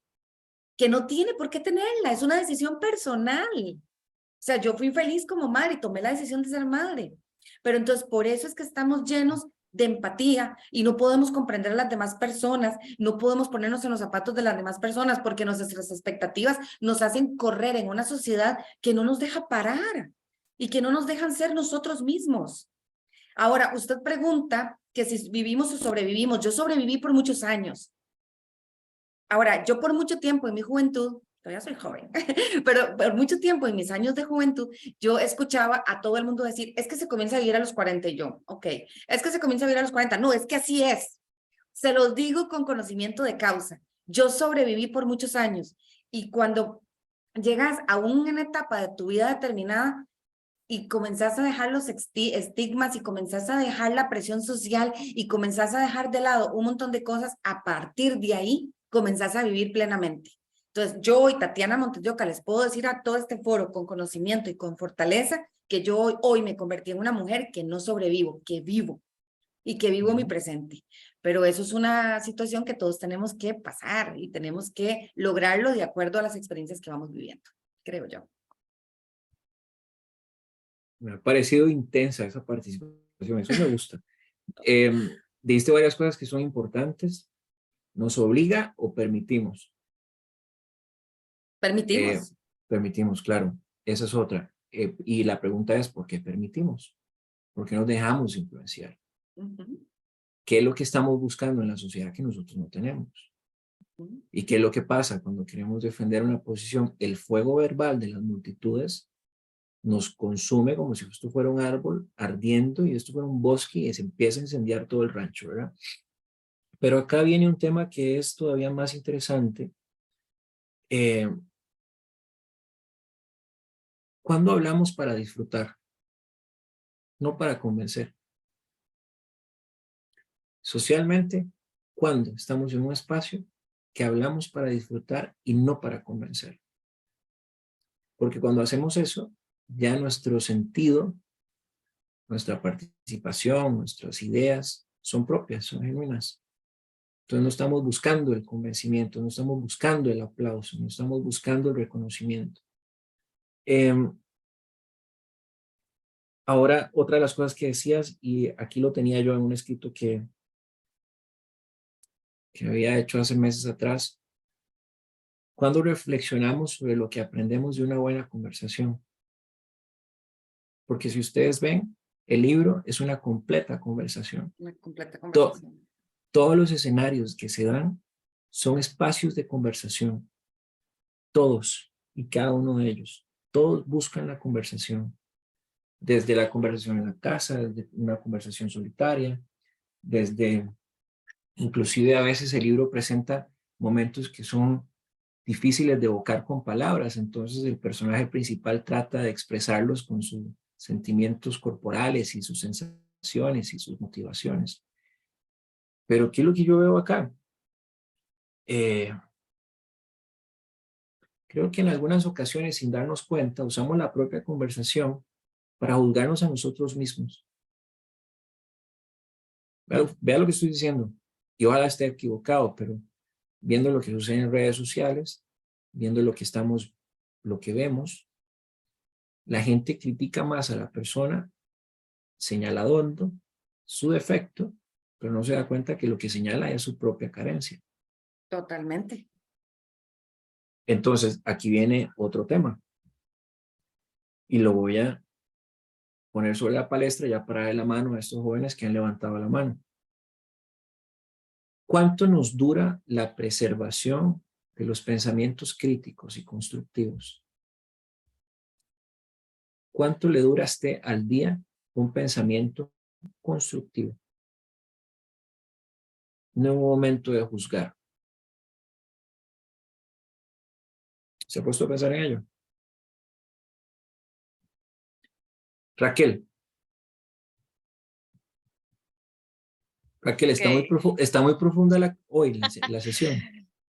[SPEAKER 3] que no tiene por qué tenerla, es una decisión personal. O sea, yo fui feliz como madre y tomé la decisión de ser madre. Pero entonces, por eso es que estamos llenos de empatía y no podemos comprender a las demás personas, no podemos ponernos en los zapatos de las demás personas porque nuestras expectativas nos hacen correr en una sociedad que no nos deja parar y que no nos dejan ser nosotros mismos. Ahora, usted pregunta que si vivimos o sobrevivimos. Yo sobreviví por muchos años. Ahora, yo por mucho tiempo en mi juventud, todavía soy joven, pero por mucho tiempo en mis años de juventud, yo escuchaba a todo el mundo decir, es que se comienza a vivir a los 40 y yo, ok, es que se comienza a vivir a los 40, no, es que así es. Se los digo con conocimiento de causa. Yo sobreviví por muchos años y cuando llegas a una etapa de tu vida determinada y comenzás a dejar los estigmas y comenzás a dejar la presión social y comenzás a dejar de lado un montón de cosas, a partir de ahí comenzás a vivir plenamente. Entonces, yo hoy, Tatiana Montes de Oca, les puedo decir a todo este foro con conocimiento y con fortaleza que yo hoy me convertí en una mujer que no sobrevivo, que vivo y que vivo mi presente. pero eso es una situación que todos tenemos que pasar y tenemos que lograrlo de acuerdo a las experiencias que vamos viviendo, creo yo.
[SPEAKER 1] Me ha parecido intensa esa participación, eso me gusta. Dijiste varias cosas que son importantes. ¿Nos obliga o permitimos?
[SPEAKER 3] Permitimos.
[SPEAKER 1] Permitimos, claro. Esa es otra. Y la pregunta es, ¿por qué permitimos? ¿Por qué nos dejamos influenciar? ¿Qué es lo que estamos buscando en la sociedad que nosotros no tenemos? ¿Y qué es lo que pasa cuando queremos defender una posición? El fuego verbal de las multitudes nos consume como si esto fuera un árbol ardiendo y esto fuera un bosque y se empieza a incendiar todo el rancho, ¿verdad? Pero acá viene un tema que es todavía más interesante. ¿Cuándo hablamos para disfrutar? No para convencer. Socialmente, ¿cuándo estamos en un espacio que hablamos para disfrutar y no para convencer? Porque cuando hacemos eso, ya nuestro sentido, nuestra participación, nuestras ideas son propias, son genuinas. Entonces no estamos buscando el convencimiento, no estamos buscando el aplauso, no estamos buscando el reconocimiento. Ahora, otra de las cosas que decías, y aquí lo tenía yo en un escrito que había hecho hace meses atrás, cuando reflexionamos sobre lo que aprendemos de una buena conversación. Porque si ustedes ven, el libro es una completa conversación.
[SPEAKER 3] Una completa conversación.
[SPEAKER 1] Todos los escenarios que se dan son espacios de conversación. Todos y cada uno de ellos. Todos buscan la conversación. Desde la conversación en la casa, desde una conversación solitaria, desde, inclusive a veces el libro presenta momentos que son difíciles de evocar con palabras, entonces el personaje principal trata de expresarlos con sus sentimientos corporales y sus sensaciones y sus motivaciones. Pero ¿qué es lo que yo veo acá? Creo que en algunas ocasiones, sin darnos cuenta, usamos la propia conversación para juzgarnos a nosotros mismos. Vea lo que estoy diciendo, y ojalá esté equivocado, pero viendo lo que sucede en redes sociales, viendo lo que vemos, la gente critica más a la persona señalando su defecto, pero no se da cuenta que lo que señala es su propia carencia.
[SPEAKER 3] Totalmente.
[SPEAKER 1] Entonces, aquí viene otro tema. Y lo voy a poner sobre la palestra ya para darle la mano a estos jóvenes que han levantado la mano. ¿Cuánto nos dura la preservación de los pensamientos críticos y constructivos? ¿Cuánto le dura a usted al día un pensamiento constructivo? No es un momento de juzgar. ¿Se ha puesto a pensar en ello? Raquel, está muy,
[SPEAKER 5] Ok.
[SPEAKER 1] está muy profunda hoy la sesión.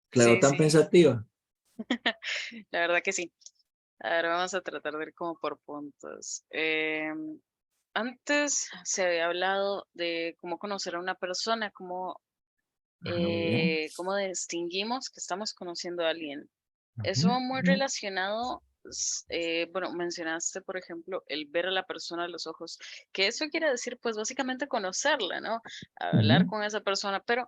[SPEAKER 1] Claro,
[SPEAKER 5] Sí,
[SPEAKER 1] tan
[SPEAKER 5] sí,
[SPEAKER 1] pensativa.
[SPEAKER 5] la verdad que sí. A ver, vamos a tratar de ir como por puntos. Antes se había hablado de cómo conocer a una persona, cómo
[SPEAKER 1] Muy bien.
[SPEAKER 5] cómo distinguimos que estamos conociendo a alguien. Eso
[SPEAKER 1] Ujú,
[SPEAKER 5] va muy
[SPEAKER 1] ujú,
[SPEAKER 5] relacionado, bueno, mencionaste, por ejemplo, el ver a la persona a los ojos, que eso quiere decir, pues, básicamente conocerla, ¿no? Hablar
[SPEAKER 1] ujú,
[SPEAKER 5] con esa persona, pero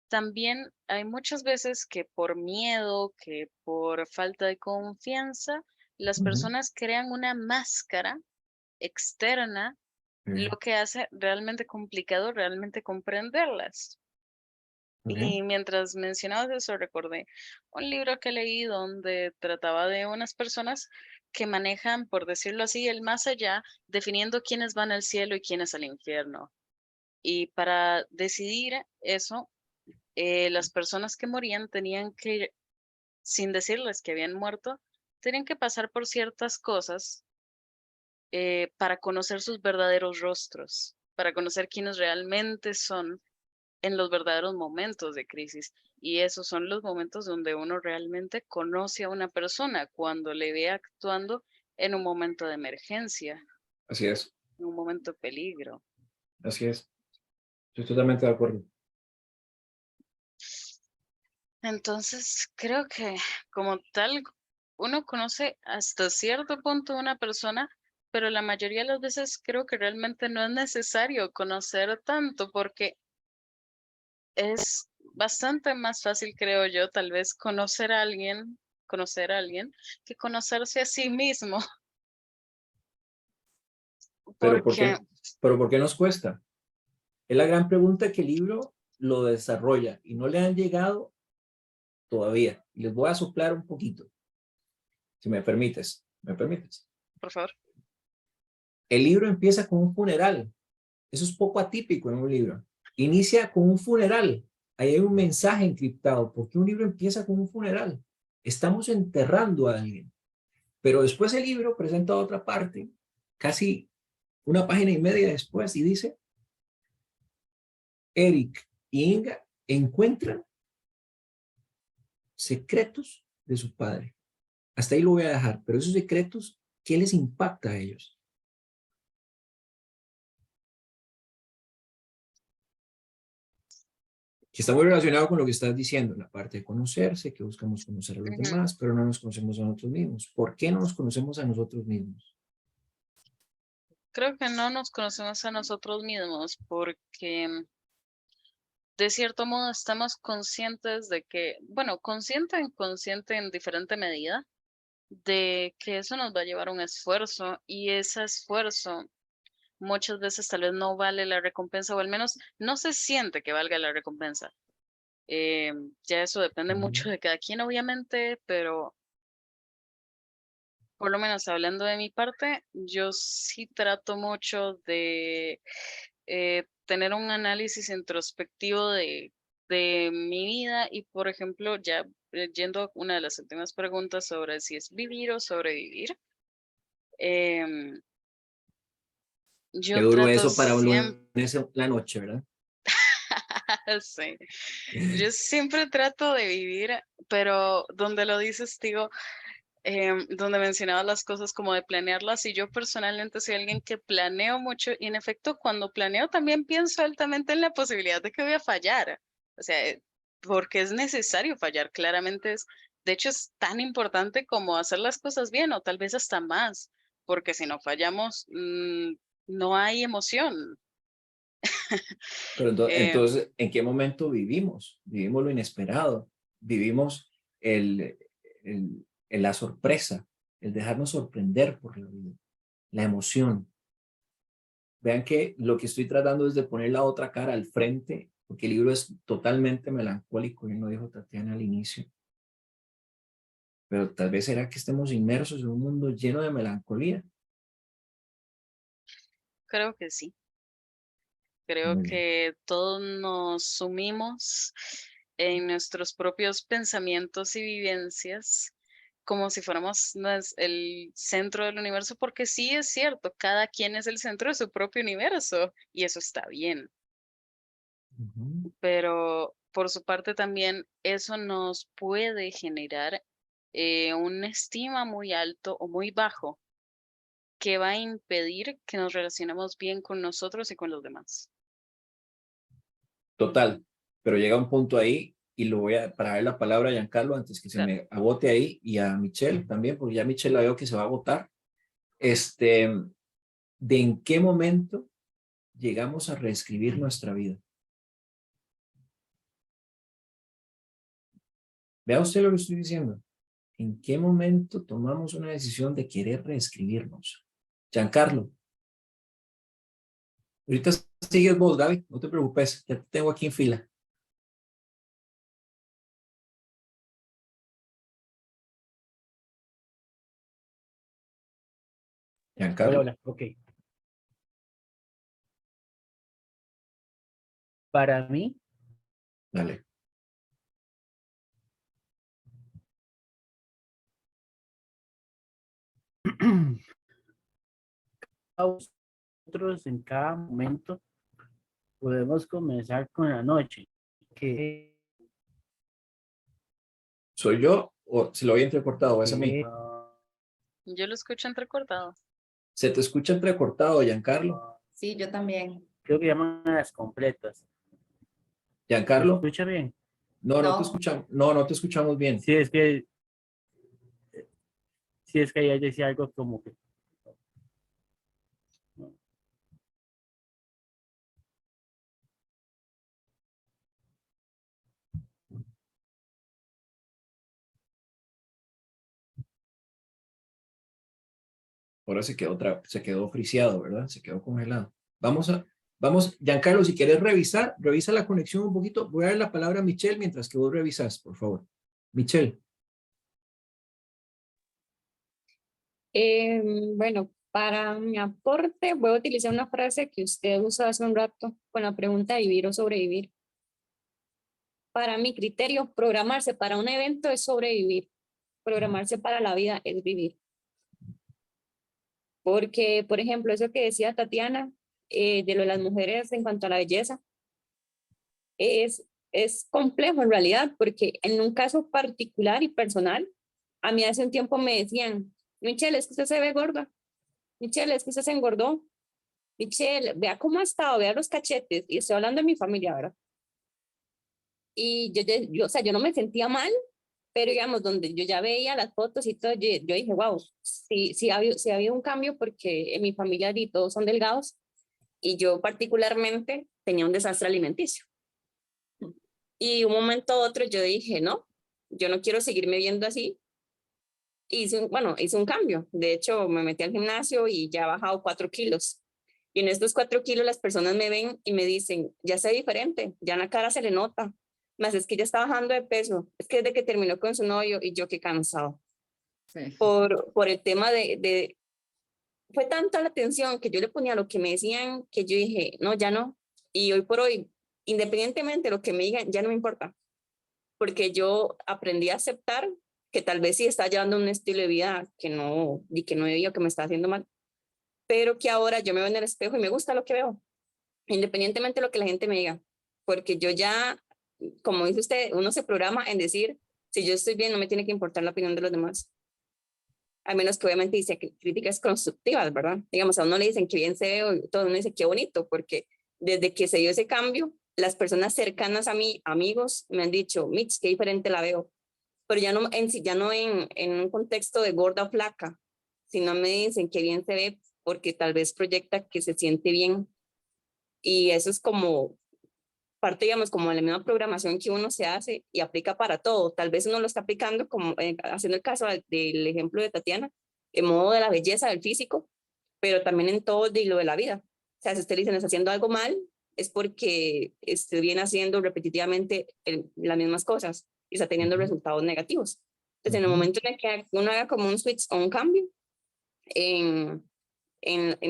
[SPEAKER 5] también hay muchas veces que por miedo, que por falta de confianza, las
[SPEAKER 1] ujú.
[SPEAKER 5] personas crean una máscara externa,
[SPEAKER 1] Bien,
[SPEAKER 5] lo que hace realmente complicado realmente comprenderlas. Y
[SPEAKER 1] bien.
[SPEAKER 5] mientras mencionabas eso, recordé un libro que leí donde trataba de unas personas que manejan, por decirlo así, el más allá, definiendo quiénes van al cielo y quiénes al infierno. Y para decidir eso, las personas que morían tenían que, sin decirles que habían muerto, tenían que pasar por ciertas cosas para conocer sus verdaderos rostros, para conocer quiénes realmente son en los verdaderos momentos de crisis. Y esos son los momentos donde uno realmente conoce a una persona, cuando le ve actuando en un momento de emergencia,
[SPEAKER 1] Así es,
[SPEAKER 5] en un momento de peligro.
[SPEAKER 1] así es. Estoy totalmente de acuerdo.
[SPEAKER 5] Entonces, creo que como tal, uno conoce hasta cierto punto a una persona, pero la mayoría de las veces creo que realmente no es necesario conocer tanto porque es bastante más fácil, creo yo, tal vez conocer a alguien, que conocerse a sí mismo,
[SPEAKER 1] Pero
[SPEAKER 5] porque
[SPEAKER 1] pero ¿por qué nos cuesta? Es la gran pregunta que el libro lo desarrolla y no le han llegado todavía. Y les voy a soplar un poquito, si me permites. ¿Me permites?
[SPEAKER 5] por favor.
[SPEAKER 1] El libro empieza con un funeral. Eso es poco atípico en un libro. Inicia con un funeral. Ahí hay un mensaje encriptado. ¿Por qué un libro empieza con un funeral? Estamos enterrando a alguien. Pero después el libro presenta otra parte, casi una página y media después, y dice, Eric y Inga encuentran secretos de su padre. Hasta ahí lo voy a dejar, pero esos secretos, ¿qué les impacta a ellos? Que está muy relacionado con lo que estás diciendo, la parte de conocerse, que buscamos conocer a los
[SPEAKER 5] Ujú.
[SPEAKER 1] demás, pero no nos conocemos a nosotros mismos. ¿Por qué no nos conocemos a nosotros mismos?
[SPEAKER 5] Creo que no nos conocemos a nosotros mismos porque de cierto modo estamos conscientes de que, bueno, consciente e inconsciente en diferente medida, de que eso nos va a llevar a un esfuerzo y ese esfuerzo muchas veces tal vez no vale la recompensa o al menos no se siente que valga la recompensa. Ya eso depende mucho de cada quien, obviamente, pero por lo menos hablando de mi parte, yo sí trato mucho de tener un análisis introspectivo de mi vida y, por ejemplo, ya yendo a una de las últimas preguntas sobre si es vivir o sobrevivir, em,
[SPEAKER 1] Qué
[SPEAKER 5] yo
[SPEAKER 1] duro
[SPEAKER 5] trato
[SPEAKER 1] eso para un
[SPEAKER 5] siempre,
[SPEAKER 1] lunes en la noche, ¿verdad?
[SPEAKER 5] sí, yo siempre trato de vivir, pero donde lo dices, digo, donde mencionaba las cosas como de planearlas y yo personalmente soy alguien que planeo mucho y en efecto cuando planeo también pienso altamente en la posibilidad de que voy a fallar, o sea, porque es necesario fallar, claramente es, de hecho es tan importante como hacer las cosas bien o tal vez hasta más, porque si no fallamos, no hay emoción.
[SPEAKER 1] Pero
[SPEAKER 5] Eh,
[SPEAKER 1] entonces, ¿en qué momento vivimos? Vivimos lo inesperado, vivimos el, la sorpresa, el dejarnos sorprender por la vida, la emoción. Vean que lo que estoy tratando es de poner la otra cara al frente, porque el libro es totalmente melancólico, y lo dijo Tatiana al inicio. Pero tal vez será que estemos inmersos en un mundo lleno de melancolía.
[SPEAKER 5] Creo que sí. Creo
[SPEAKER 1] Muy bien.
[SPEAKER 5] que todos nos sumimos en nuestros propios pensamientos y vivencias como si fuéramos el centro del universo, porque sí es cierto, cada quien es el centro de su propio universo y eso está bien,
[SPEAKER 1] Ujú.
[SPEAKER 5] pero por su parte también eso nos puede generar una estima muy alto o muy bajo que va a impedir que nos relacionemos bien con nosotros y con los demás.
[SPEAKER 1] Total, pero llega un punto ahí y lo voy a, para dar la palabra a Giancarlo antes que se
[SPEAKER 5] Claro.
[SPEAKER 1] me agote ahí y a Michelle también, porque ya Michelle la veo que se va a agotar. De en qué momento llegamos a reescribir nuestra vida. Vea usted lo que estoy diciendo. ¿En qué momento tomamos una decisión de querer reescribirnos? Giancarlo, ahorita sigues vos, Gaby, no te preocupes, ya te tengo aquí en fila.
[SPEAKER 4] Hola,
[SPEAKER 1] Giancarlo,
[SPEAKER 4] hola, ok. Para mí,
[SPEAKER 1] dale.
[SPEAKER 4] nosotros en cada momento podemos comenzar con la noche, que,
[SPEAKER 1] ¿Soy yo o se lo había entrecortado? ¿O es a mí?
[SPEAKER 4] que
[SPEAKER 5] Yo lo escucho entrecortado.
[SPEAKER 1] Se te escucha entrecortado, Giancarlo.
[SPEAKER 3] Sí, yo también.
[SPEAKER 4] creo que llaman a las completas. ¿Me
[SPEAKER 1] Giancarlo,
[SPEAKER 4] escucha bien?
[SPEAKER 1] No, no te
[SPEAKER 3] No.
[SPEAKER 1] escuchamos. No, no te escuchamos bien.
[SPEAKER 4] Sí, es que ella decía algo como que...
[SPEAKER 1] Ahora se quedó friseado, ¿verdad? Se quedó congelado. Vamos, Giancarlo, si quieres revisa la conexión un poquito. Voy a dar la palabra a Michelle mientras que vos revisas, por favor. Michelle.
[SPEAKER 2] Bueno, para mi aporte voy a utilizar una frase que usted usó hace un rato con la pregunta vivir o sobrevivir. Para mi criterio, programarse para un evento es sobrevivir. Programarse para la vida es vivir. Porque, por ejemplo, eso que decía Tatiana, de lo de las mujeres en cuanto a la belleza, es complejo en realidad, porque en un caso particular y personal, a mí hace un tiempo me decían, Michelle, es que usted se ve gorda, Michelle, es que usted se engordó, Michelle, vea cómo ha estado, vea los cachetes, y estoy hablando de mi familia, ¿verdad? Y o sea, yo no me sentía mal, pero digamos, donde yo ya veía las fotos y todo, yo dije, wow, sí ha habido un cambio porque en mi familia y todos son delgados y yo particularmente tenía un desastre alimenticio. Y un momento a otro yo dije, no, yo no quiero seguirme viendo así. Hice un cambio. De hecho, me metí al gimnasio y ya he bajado 4 kilos. Y en estos 4 kilos las personas me ven y me dicen, ya sé diferente, ya en la cara se le nota. Más es que ya está bajando de peso. Es que desde que terminó con su novio y yo qué cansado.
[SPEAKER 3] Sí.
[SPEAKER 2] Por el tema fue tanta la atención que yo le ponía a lo que me decían que yo dije, no, ya no. Y hoy por hoy, independientemente de lo que me digan, ya no me importa. Porque yo aprendí a aceptar que tal vez sí está llevando un estilo de vida que no debía, que me está haciendo mal, pero que ahora yo me veo en el espejo y me gusta lo que veo, independientemente de lo que la gente me diga. Porque yo ya, como dice usted, uno se programa en decir, si yo estoy bien, no me tiene que importar la opinión de los demás. A menos que obviamente dice críticas constructivas, ¿verdad? Digamos, a uno le dicen que bien se ve, o todo uno dice qué bonito, porque desde que se dio ese cambio, las personas cercanas a mí, amigos, me han dicho, Mitch, qué diferente la veo. Pero ya no en un contexto de gorda o flaca, sino me dicen que bien se ve porque tal vez proyecta que se siente bien. Y eso es como parte, digamos, como de la misma programación que uno se hace y aplica para todo. Tal vez uno lo está aplicando, como haciendo el caso del ejemplo de Tatiana, en modo de la belleza, del físico, pero también en todo de lo de la vida. O sea, si usted dice, está haciendo algo mal, es porque viene haciendo repetitivamente las mismas cosas y está teniendo resultados negativos. Entonces, en el momento en el que uno haga como un switch o un cambio en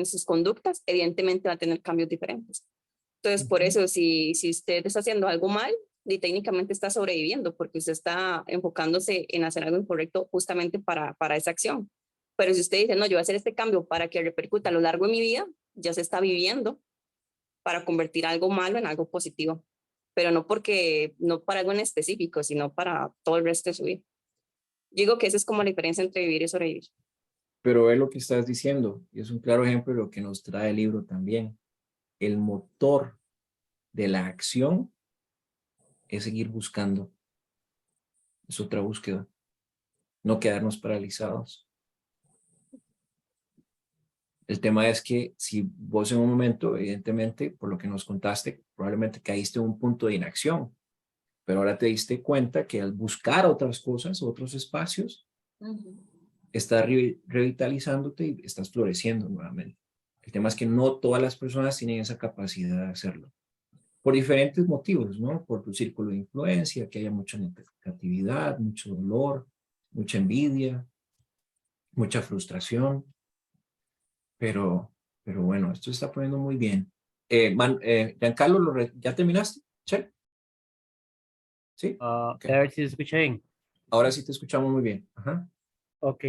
[SPEAKER 2] sus conductas, evidentemente va a tener cambios diferentes. Entonces, por eso, si usted está haciendo algo mal, y técnicamente está sobreviviendo, porque usted está enfocándose en hacer algo incorrecto justamente para esa acción. Pero si usted dice, no, yo voy a hacer este cambio para que repercuta a lo largo de mi vida, ya se está viviendo para convertir algo malo en algo positivo. Pero no para algo en específico, sino para todo el resto de su vida. Digo que esa es como la diferencia entre vivir y sobrevivir.
[SPEAKER 1] Pero es lo que estás diciendo, y es un claro ejemplo de lo que nos trae el libro también. El motor de la acción es seguir buscando. Es otra búsqueda. No quedarnos paralizados. El tema es que si vos en un momento, evidentemente, por lo que nos contaste, probablemente caíste en un punto de inacción, pero ahora te diste cuenta que al buscar otras cosas, otros espacios, estás revitalizándote y estás floreciendo nuevamente. El tema es que no todas las personas tienen esa capacidad de hacerlo. Por diferentes motivos, ¿no? Por tu círculo de influencia, que haya mucha negatividad, mucho dolor, mucha envidia, mucha frustración. Pero bueno, esto se está poniendo muy bien. Giancarlo, ¿ya terminaste? ¿Sí? ¿Sí? Okay.
[SPEAKER 4] A ver si se escucha bien.
[SPEAKER 1] Ahora sí te escuchamos muy bien. Ajá.
[SPEAKER 4] Ok.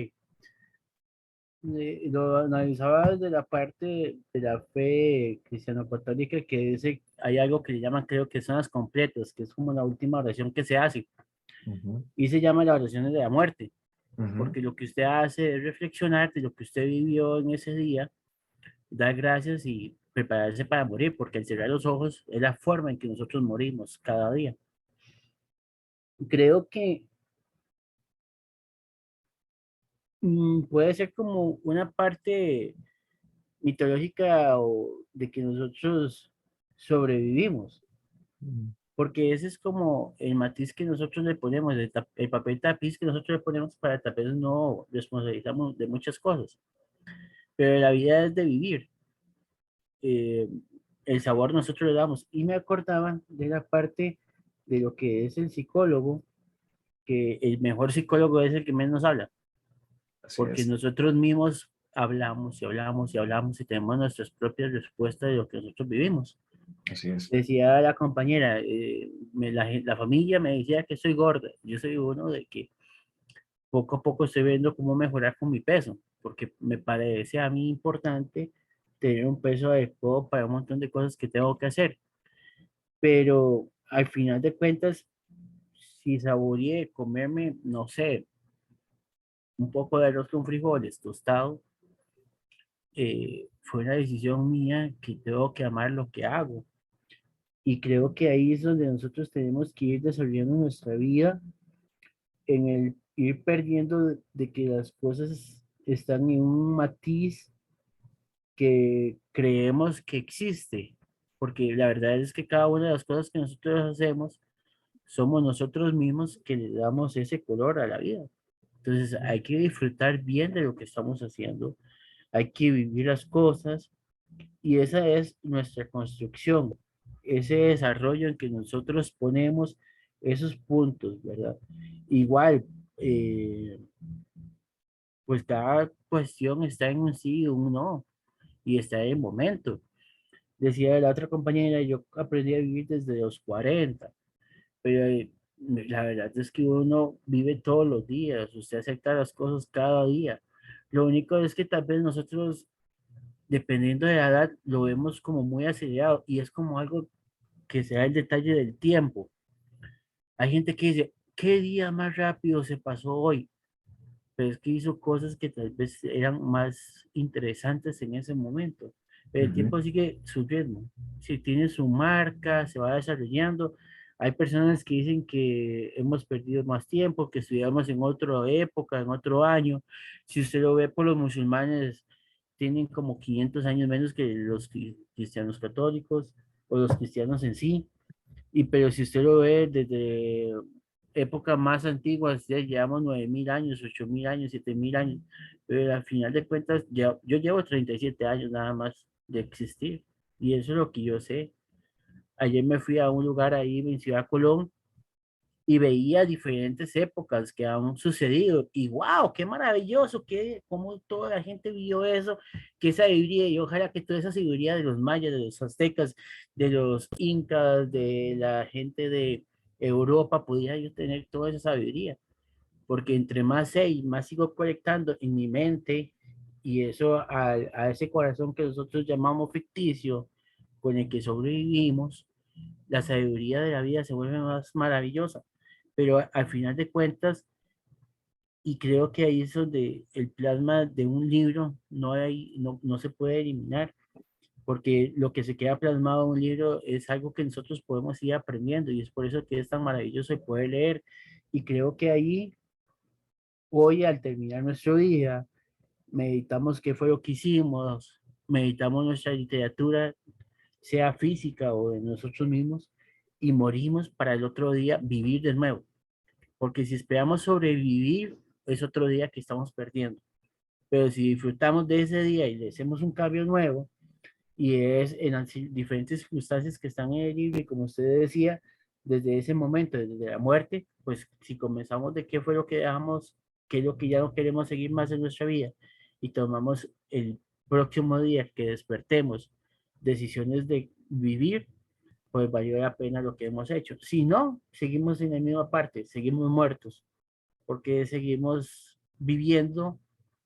[SPEAKER 4] Lo analizaba desde la parte de la fe cristiano-católica, que dice, hay algo que le llaman, creo que son las completas, que es como la última oración que se hace. Y se llama la oración de la muerte, porque lo que usted hace es reflexionar de lo que usted vivió en ese día, dar gracias y prepararse para morir, porque al cerrar los ojos es la forma en que nosotros morimos cada día. creo que puede ser como una parte mitológica o de que nosotros sobrevivimos,
[SPEAKER 1] Mm,
[SPEAKER 4] porque ese es como el matiz que nosotros le ponemos, el papel tapiz que nosotros le ponemos para tal vez no responsabilizamos de muchas cosas, pero la vida es de vivir. eh, el sabor nosotros le damos. Y me acordaba de la parte de lo que es el psicólogo, que el mejor psicólogo es el que menos habla,
[SPEAKER 1] así
[SPEAKER 4] porque
[SPEAKER 1] es,
[SPEAKER 4] nosotros mismos hablamos y hablamos y hablamos y tenemos nuestras propias respuestas de lo que nosotros vivimos.
[SPEAKER 1] así es.
[SPEAKER 4] Decía la compañera, la familia me decía que soy gorda. Yo soy uno de que poco a poco estoy viendo cómo mejorar con mi peso, porque me parece a mí importante tener un peso adecuado para un montón de cosas que tengo que hacer. Pero al final de cuentas, si saboreé comerme, no sé, un poco de arroz con frijoles tostado, fue una decisión mía que tengo que amar lo que hago. Y creo que ahí es donde nosotros tenemos que ir desarrollando nuestra vida en el ir perdiendo de que las cosas están en un matiz que creemos que existe, porque la verdad es que cada una de las cosas que nosotros hacemos somos nosotros mismos que le damos ese color a la vida. Entonces hay que disfrutar bien de lo que estamos haciendo, hay que vivir las cosas y esa es nuestra construcción, ese desarrollo en que nosotros ponemos esos puntos, ¿verdad? Igual, eh, pues cada cuestión está en un sí o un no y está en el momento. Decía la otra compañera, yo aprendí a vivir desde los 40, pero la verdad es que uno vive todos los días, usted acepta las cosas cada día. Lo único es que tal vez nosotros, dependiendo de la edad, lo vemos como muy acelerado y es como algo que se da el detalle del tiempo. Hay gente que dice, ¿qué día más rápido se pasó hoy? Pero es que hizo cosas que tal vez eran más interesantes en ese momento. Pero el
[SPEAKER 1] Ujú.
[SPEAKER 4] tiempo sigue su ritmo. Si tiene su marca, se va desarrollando. Hay personas que dicen que hemos perdido más tiempo, que estudiamos en otra época, en otro año. Si usted lo ve por los musulmanes, tienen como 500 años menos que los cristianos católicos o los cristianos en sí. Y pero si usted lo ve desde épocas más antiguas, ya llevamos 9.000 años, 8.000 años, 7.000 años, pero al final de cuentas, yo llevo 37 años nada más de existir, y eso es lo que yo sé. Ayer me fui a un lugar ahí en Ciudad Colón y veía diferentes épocas que han sucedido, y wow, qué maravilloso, que cómo toda la gente vio eso, que esa sabiduría, y ojalá que toda esa sabiduría de los mayas, de los aztecas, de los incas, de la gente de Europa, pudiera yo tener toda esa sabiduría, porque entre más sé y más sigo colectando en mi mente, y eso a ese corazón que nosotros llamamos ficticio, con el que sobrevivimos, la sabiduría de la vida se vuelve más maravillosa. Pero al final de cuentas, y creo que ahí es donde el plasma de un libro no se puede eliminar, porque lo que se queda plasmado en un libro es algo que nosotros podemos ir aprendiendo y es por eso que es tan maravilloso el poder leer. Y creo que ahí, hoy al terminar nuestro día, meditamos qué fue lo que hicimos, meditamos nuestra literatura, sea física o de nosotros mismos, y morimos para el otro día vivir de nuevo. Porque si esperamos sobrevivir, es otro día que estamos perdiendo. Pero si disfrutamos de ese día y le hacemos un cambio nuevo, y es en las diferentes circunstancias que están en el libro, y como usted decía, desde ese momento, desde la muerte, pues si comenzamos de qué fue lo que dejamos, qué es lo que ya no queremos seguir más en nuestra vida, y tomamos el próximo día que despertemos decisiones de vivir, pues valió la pena lo que hemos hecho. Si no, seguimos en la misma parte, seguimos muertos, porque seguimos viviendo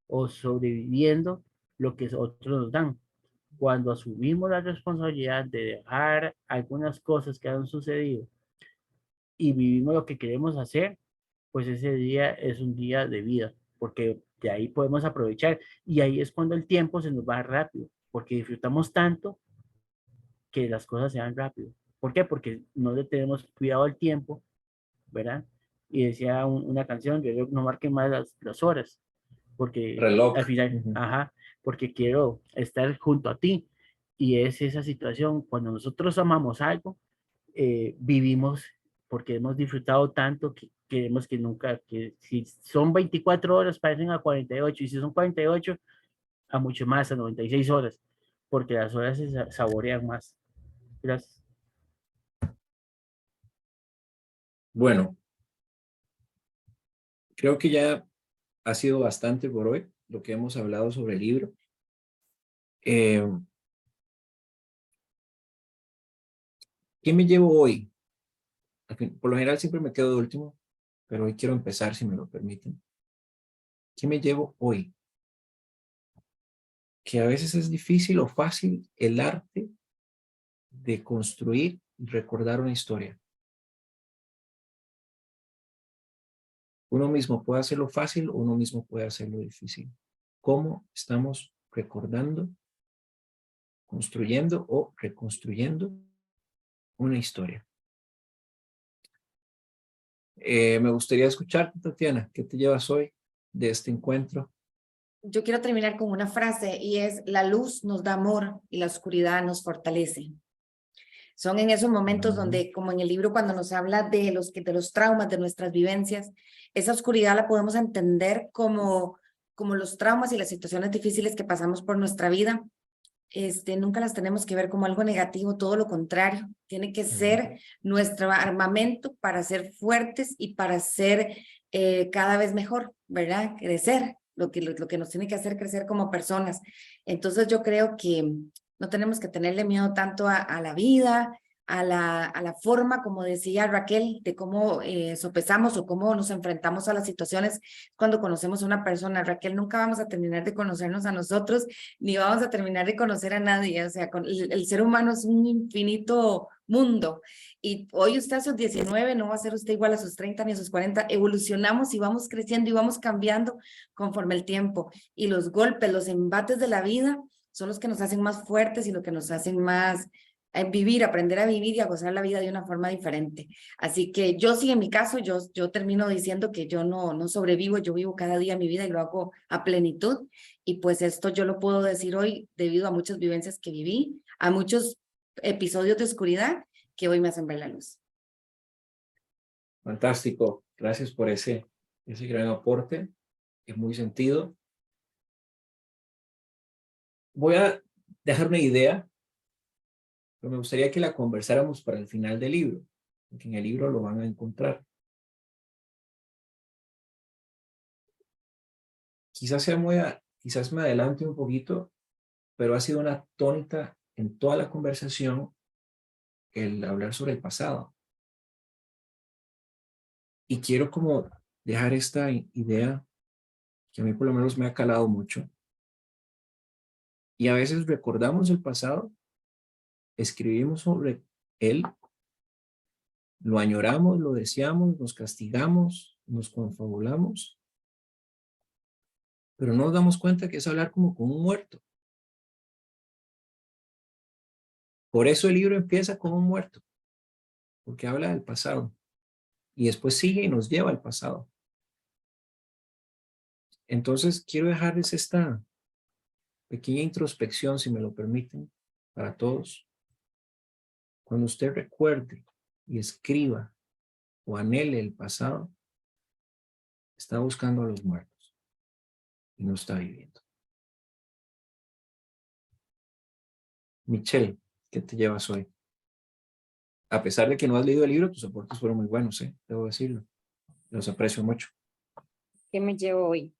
[SPEAKER 4] o sobreviviendo lo que otros nos dan. Cuando asumimos la responsabilidad de dejar algunas cosas que han sucedido y vivimos lo que queremos hacer, pues ese día es un día de vida, porque de ahí podemos aprovechar y ahí es cuando el tiempo se nos va rápido, porque disfrutamos tanto que las cosas se van rápido. ¿Por qué? Porque no le tenemos cuidado al tiempo, ¿verdad? y decía una canción, reloj no marque más las horas, porque
[SPEAKER 1] Reloj.
[SPEAKER 4] al final,
[SPEAKER 1] Ujú.
[SPEAKER 4] ajá, porque quiero estar junto a ti. Y es esa situación, cuando nosotros amamos algo, vivimos porque hemos disfrutado tanto que queremos que nunca, que si son 24 horas parecen a 48, y si son 48 a mucho más, a 96 horas, porque las horas se saborean más. Gracias.
[SPEAKER 1] Bueno, creo que ya ha sido bastante por hoy lo que hemos hablado sobre el libro. Eh, ¿Qué me llevo hoy? Por lo general siempre me quedo de último, pero hoy quiero empezar, si me lo permiten. ¿Qué me llevo hoy? Que a veces es difícil o fácil el arte de construir y recordar una historia. Uno mismo puede hacerlo fácil o uno mismo puede hacerlo difícil. ¿Cómo estamos recordando, construyendo o reconstruyendo una historia? Me gustaría escucharte, Tatiana. ¿Qué te llevas hoy de este encuentro?
[SPEAKER 3] Yo quiero terminar con una frase y es: la luz nos da amor y la oscuridad nos fortalece. Son en esos momentos donde, como en el libro, cuando nos habla de los traumas, de nuestras vivencias, esa oscuridad la podemos entender como los traumas y las situaciones difíciles que pasamos por nuestra vida. Nunca las tenemos que ver como algo negativo, todo lo contrario. Tiene que ser nuestro armamento para ser fuertes y para ser cada vez mejor, ¿verdad? Crecer, lo que nos tiene que hacer crecer como personas. Entonces yo creo que no tenemos que tenerle miedo tanto a la vida, a la forma, como decía Raquel, de cómo sopesamos o cómo nos enfrentamos a las situaciones cuando conocemos a una persona. Raquel, nunca vamos a terminar de conocernos a nosotros, ni vamos a terminar de conocer a nadie. O sea, el ser humano es un infinito mundo. Y hoy usted a sus 19 no va a ser usted igual a sus 30 ni a sus 40. Evolucionamos y vamos creciendo y vamos cambiando conforme el tiempo. Y los golpes, los embates de la vida son los que nos hacen más fuertes y lo que nos hacen más vivir, aprender a vivir y a gozar la vida de una forma diferente. Así que yo sí, en mi caso, yo termino diciendo que yo no sobrevivo, yo vivo cada día mi vida y lo hago a plenitud. Y pues esto yo lo puedo decir hoy debido a muchas vivencias que viví, a muchos episodios de oscuridad que hoy me hacen ver la luz.
[SPEAKER 1] Fantástico. Gracias por ese gran aporte. Es muy sentido. Voy a dejar una idea, pero me gustaría que la conversáramos para el final del libro, porque en el libro lo van a encontrar. Quizás me adelante un poquito, pero ha sido una tónica en toda la conversación el hablar sobre el pasado. Y quiero como dejar esta idea que a mí por lo menos me ha calado mucho. Y a veces recordamos el pasado, escribimos sobre él, lo añoramos, lo deseamos, nos castigamos, nos confabulamos, pero no nos damos cuenta que es hablar como con un muerto. Por eso el libro empieza con un muerto, porque habla del pasado y después sigue y nos lleva al pasado. Entonces quiero dejarles esta pequeña introspección, si me lo permiten, para todos. Cuando usted recuerde y escriba o anhele el pasado, está buscando a los muertos y no está viviendo. Michelle, ¿qué te llevas hoy? A pesar de que no has leído el libro, tus aportes fueron muy buenos, debo decirlo. Los aprecio mucho.
[SPEAKER 2] ¿Qué me llevo hoy?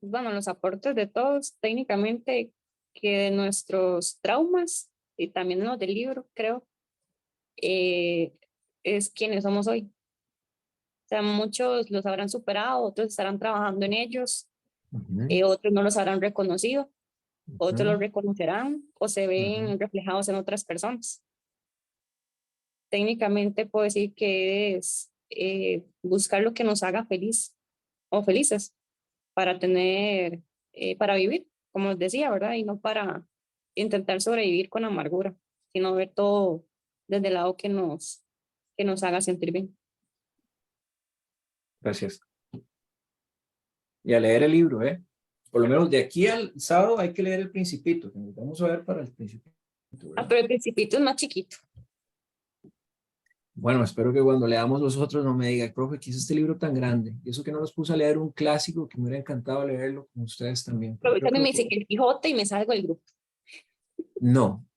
[SPEAKER 2] Bueno, los aportes de todos, técnicamente, que de nuestros traumas y también los del libro, creo, es quienes somos hoy. O sea, muchos los habrán superado, otros estarán trabajando en ellos, otros no los habrán reconocido, otros los reconocerán o se ven reflejados en otras personas. Técnicamente puedo decir que es buscar lo que nos haga feliz o felices para para vivir, como les decía, ¿verdad? Y no para intentar sobrevivir con amargura, sino ver todo desde el lado que que nos haga sentir bien.
[SPEAKER 1] Gracias. Y a leer el libro, ¿eh? Por lo menos de aquí al sábado hay que leer El Principito, que nos vamos a ver para El Principito, ¿verdad?
[SPEAKER 2] Pero el Principito es más chiquito.
[SPEAKER 1] Bueno, espero que cuando leamos los otros no me diga, profe, ¿qué es este libro tan grande? Y eso que no los puse a leer un clásico que me hubiera encantado leerlo con ustedes también.
[SPEAKER 2] Pero
[SPEAKER 1] Creo
[SPEAKER 2] ahorita
[SPEAKER 1] que
[SPEAKER 2] me
[SPEAKER 1] lo
[SPEAKER 2] dice que el Quijote y me salgo del grupo.
[SPEAKER 1] No.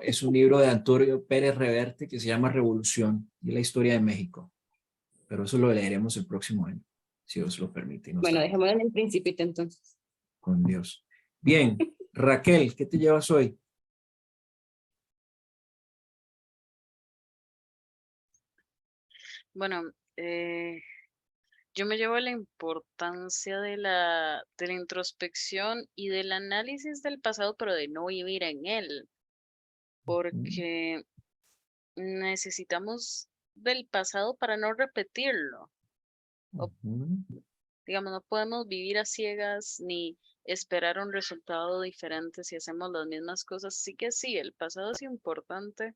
[SPEAKER 1] Es un libro de Antonio Pérez Reverte que se llama Revolución y es la historia de México. Pero eso lo leeremos el próximo año, si Dios lo permite. Y nos
[SPEAKER 2] Bueno,
[SPEAKER 1] da
[SPEAKER 2] dejémoslo en el Principito entonces.
[SPEAKER 1] con Dios. Bien, Raquel, ¿qué te llevas hoy?
[SPEAKER 5] Bueno, yo me llevo la importancia de la introspección y del análisis del pasado, pero de no vivir en él, porque necesitamos del pasado para no repetirlo. Digamos, no podemos vivir a ciegas ni esperar un resultado diferente si hacemos las mismas cosas. Sí que sí, el pasado es importante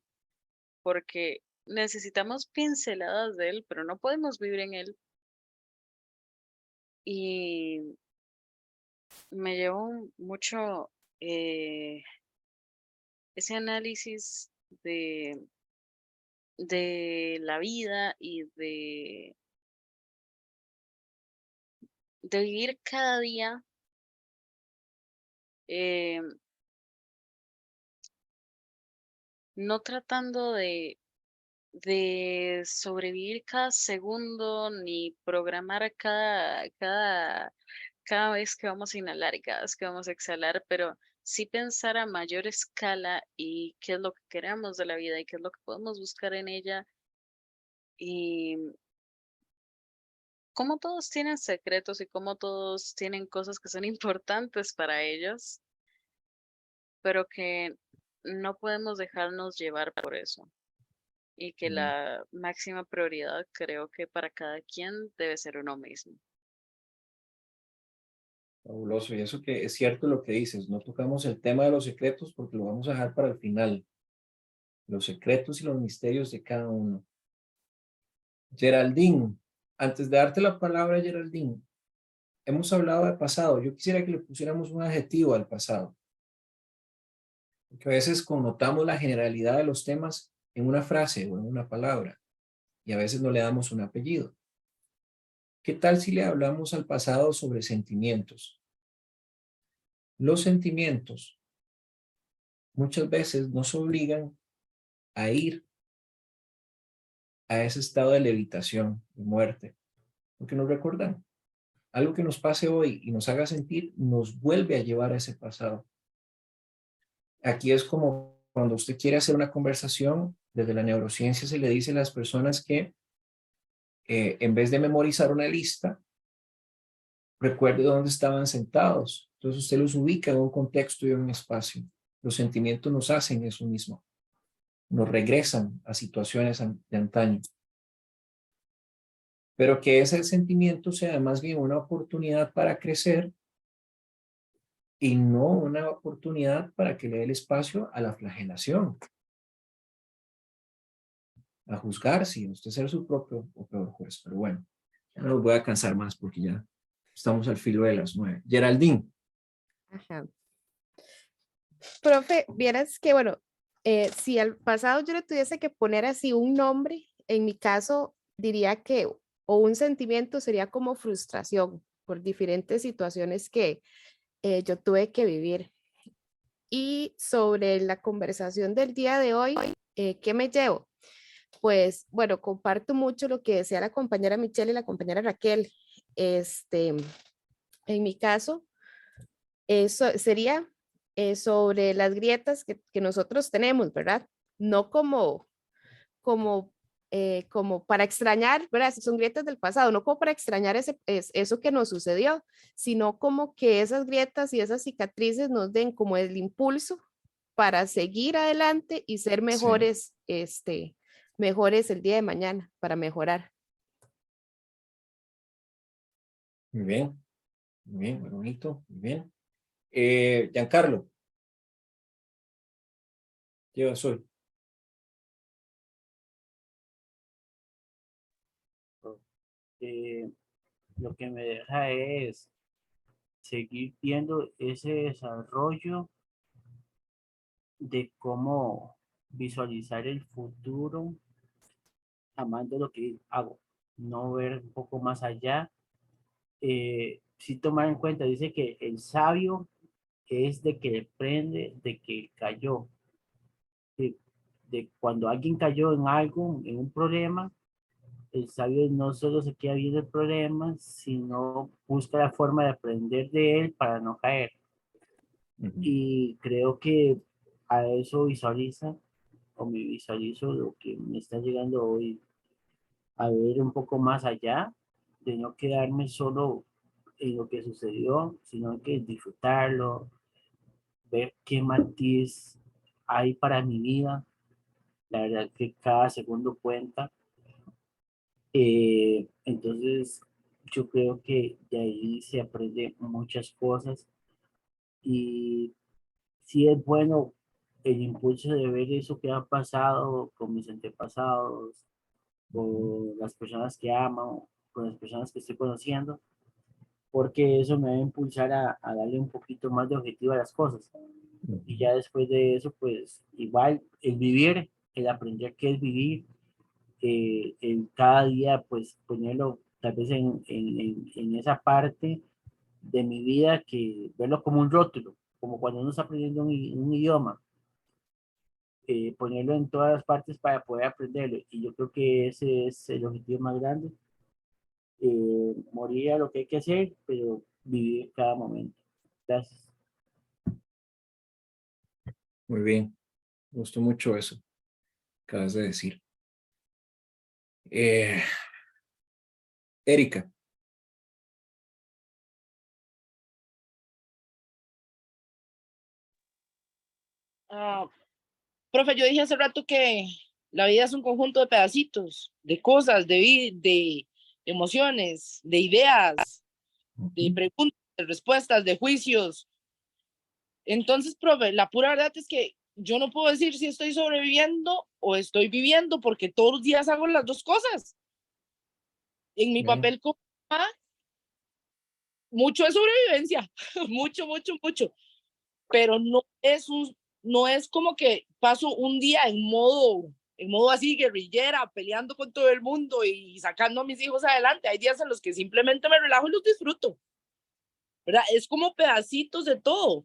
[SPEAKER 5] porque necesitamos pinceladas de él, pero no podemos vivir en él. Y me llevo mucho ese análisis de la vida y de vivir cada día eh, no tratando de sobrevivir cada segundo ni programar cada vez que vamos a inhalar y cada vez que vamos a exhalar, pero sí pensar a mayor escala y qué es lo que queremos de la vida y qué es lo que podemos buscar en ella. Y como todos tienen secretos y como todos tienen cosas que son importantes para ellos, pero que no podemos dejarnos llevar por eso. Y que la máxima prioridad creo que para cada quien debe ser uno mismo.
[SPEAKER 1] Fabuloso. Y eso que es cierto lo que dices, no tocamos el tema de los secretos porque lo vamos a dejar para el final. Los secretos y los misterios de cada uno. Geraldine, antes de darte la palabra, Geraldine, hemos hablado del pasado. Yo quisiera que le pusiéramos un adjetivo al pasado. Porque a veces connotamos la generalidad de los temas en una frase o en una palabra y a veces no le damos un apellido. ¿Qué tal si le hablamos al pasado sobre sentimientos? Los sentimientos muchas veces nos obligan a ir a ese estado de levitación, de muerte, porque nos recuerdan. Algo que nos pase hoy y nos haga sentir, nos vuelve a llevar a ese pasado. Aquí es como cuando usted quiere hacer una conversación, desde la neurociencia se le dice a las personas que en vez de memorizar una lista, recuerde dónde estaban sentados. Entonces usted los ubica en un contexto y en un espacio. Los sentimientos nos hacen eso mismo. Nos regresan a situaciones de antaño. Pero que ese sentimiento sea más bien una oportunidad para crecer y no una oportunidad para que le dé el espacio a la flagelación, a juzgar si usted ser su propio o peor juez. Pero bueno, ya no los voy a cansar más porque ya estamos al filo de las 9. Geraldine.
[SPEAKER 6] Ajá. Profe, vieras que, bueno, si al pasado yo le tuviese que poner así un nombre, en mi caso diría que, o un sentimiento sería como frustración por diferentes situaciones que yo tuve que vivir. Y sobre la conversación del día de hoy, ¿qué me llevo? Pues, bueno, comparto mucho lo que decía la compañera Michelle y la compañera Raquel. En mi caso, eso sería sobre las grietas que nosotros tenemos, ¿verdad? No como para extrañar, ¿verdad? Son grietas del pasado, no como para extrañar eso que nos sucedió, sino como que esas grietas y esas cicatrices nos den como el impulso para seguir adelante y ser mejores, mejores el día de mañana, para mejorar.
[SPEAKER 1] Muy bien, muy bonito, muy bien. Giancarlo, lleva soy.
[SPEAKER 4] lo que me deja es seguir viendo ese desarrollo de cómo visualizar el futuro, amando lo que hago, no ver un poco más allá. Sí tomar en cuenta, dice que el sabio es de que aprende de que cayó, de, de cuando alguien cayó en algo, en un problema, el sabio no solo se queda viendo el problema, sino busca la forma de aprender de él para no caer. Y creo que a eso visualiza o me visualizo lo que me está llegando hoy, a ver un poco más allá, de no quedarme solo en lo que sucedió, sino que disfrutarlo, ver qué matiz hay para mi vida. La verdad que cada segundo cuenta. Entonces, yo creo que de ahí se aprende muchas cosas y sí es bueno el impulso de ver eso que ha pasado con mis antepasados, con las personas que amo, con las personas que estoy conociendo, porque eso me va a impulsar a darle un poquito más de objetivo a las cosas. Y ya después de eso, pues igual el vivir, el aprender qué es vivir, en cada día, pues ponerlo tal vez en esa parte de mi vida que verlo como un rótulo, como cuando uno está aprendiendo un idioma, ponerlo en todas las partes para poder aprenderlo. Y yo creo que ese es el objetivo más grande, morir a lo que hay que hacer, pero vivir cada momento. Gracias.
[SPEAKER 1] Muy bien, me gustó mucho eso que acabas de decir. Erika.
[SPEAKER 7] Profe, yo dije hace rato que la vida es un conjunto de pedacitos, de cosas, de emociones, de ideas, de preguntas, de respuestas, de juicios. Entonces, profe, la pura verdad es que yo no puedo decir si estoy sobreviviendo o estoy viviendo, porque todos los días hago las dos cosas. En mi papel como mamá, mucho es sobrevivencia, mucho, mucho, mucho, pero no es como que paso un día en modo así guerrillera, peleando con todo el mundo y sacando a mis hijos adelante. Hay días en los que simplemente me relajo y los disfruto, ¿verdad? Es como pedacitos de todo.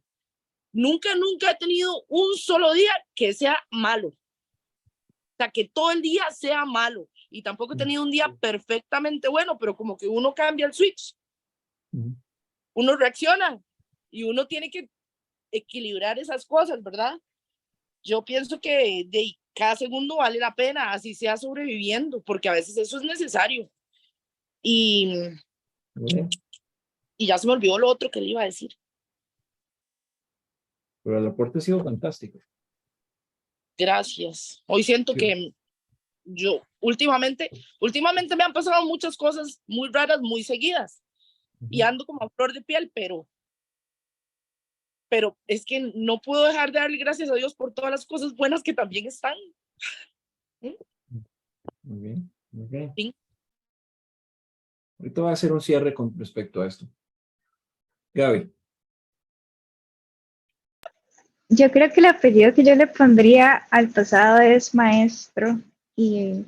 [SPEAKER 7] Nunca he tenido un solo día que sea malo. O sea, que todo el día sea malo. Y tampoco he tenido un día perfectamente bueno, pero como que uno cambia el switch. Uno reacciona y uno tiene que equilibrar esas cosas, ¿verdad? Yo pienso que de cada segundo vale la pena, así sea sobreviviendo, porque a veces eso es necesario. Y ya se me olvidó lo otro que le iba a decir.
[SPEAKER 1] Pero el aporte ha sido fantástico.
[SPEAKER 7] Gracias. Hoy siento que yo últimamente me han pasado muchas cosas muy raras, muy seguidas, y ando como a flor de piel, pero es que no puedo dejar de darle gracias a Dios por todas las cosas buenas que también están.
[SPEAKER 1] Muy bien, muy bien.
[SPEAKER 7] Sí.
[SPEAKER 1] Ahorita voy a hacer un cierre con respecto a esto. Gaby.
[SPEAKER 8] Yo creo que el apellido que yo le pondría al pasado es maestro y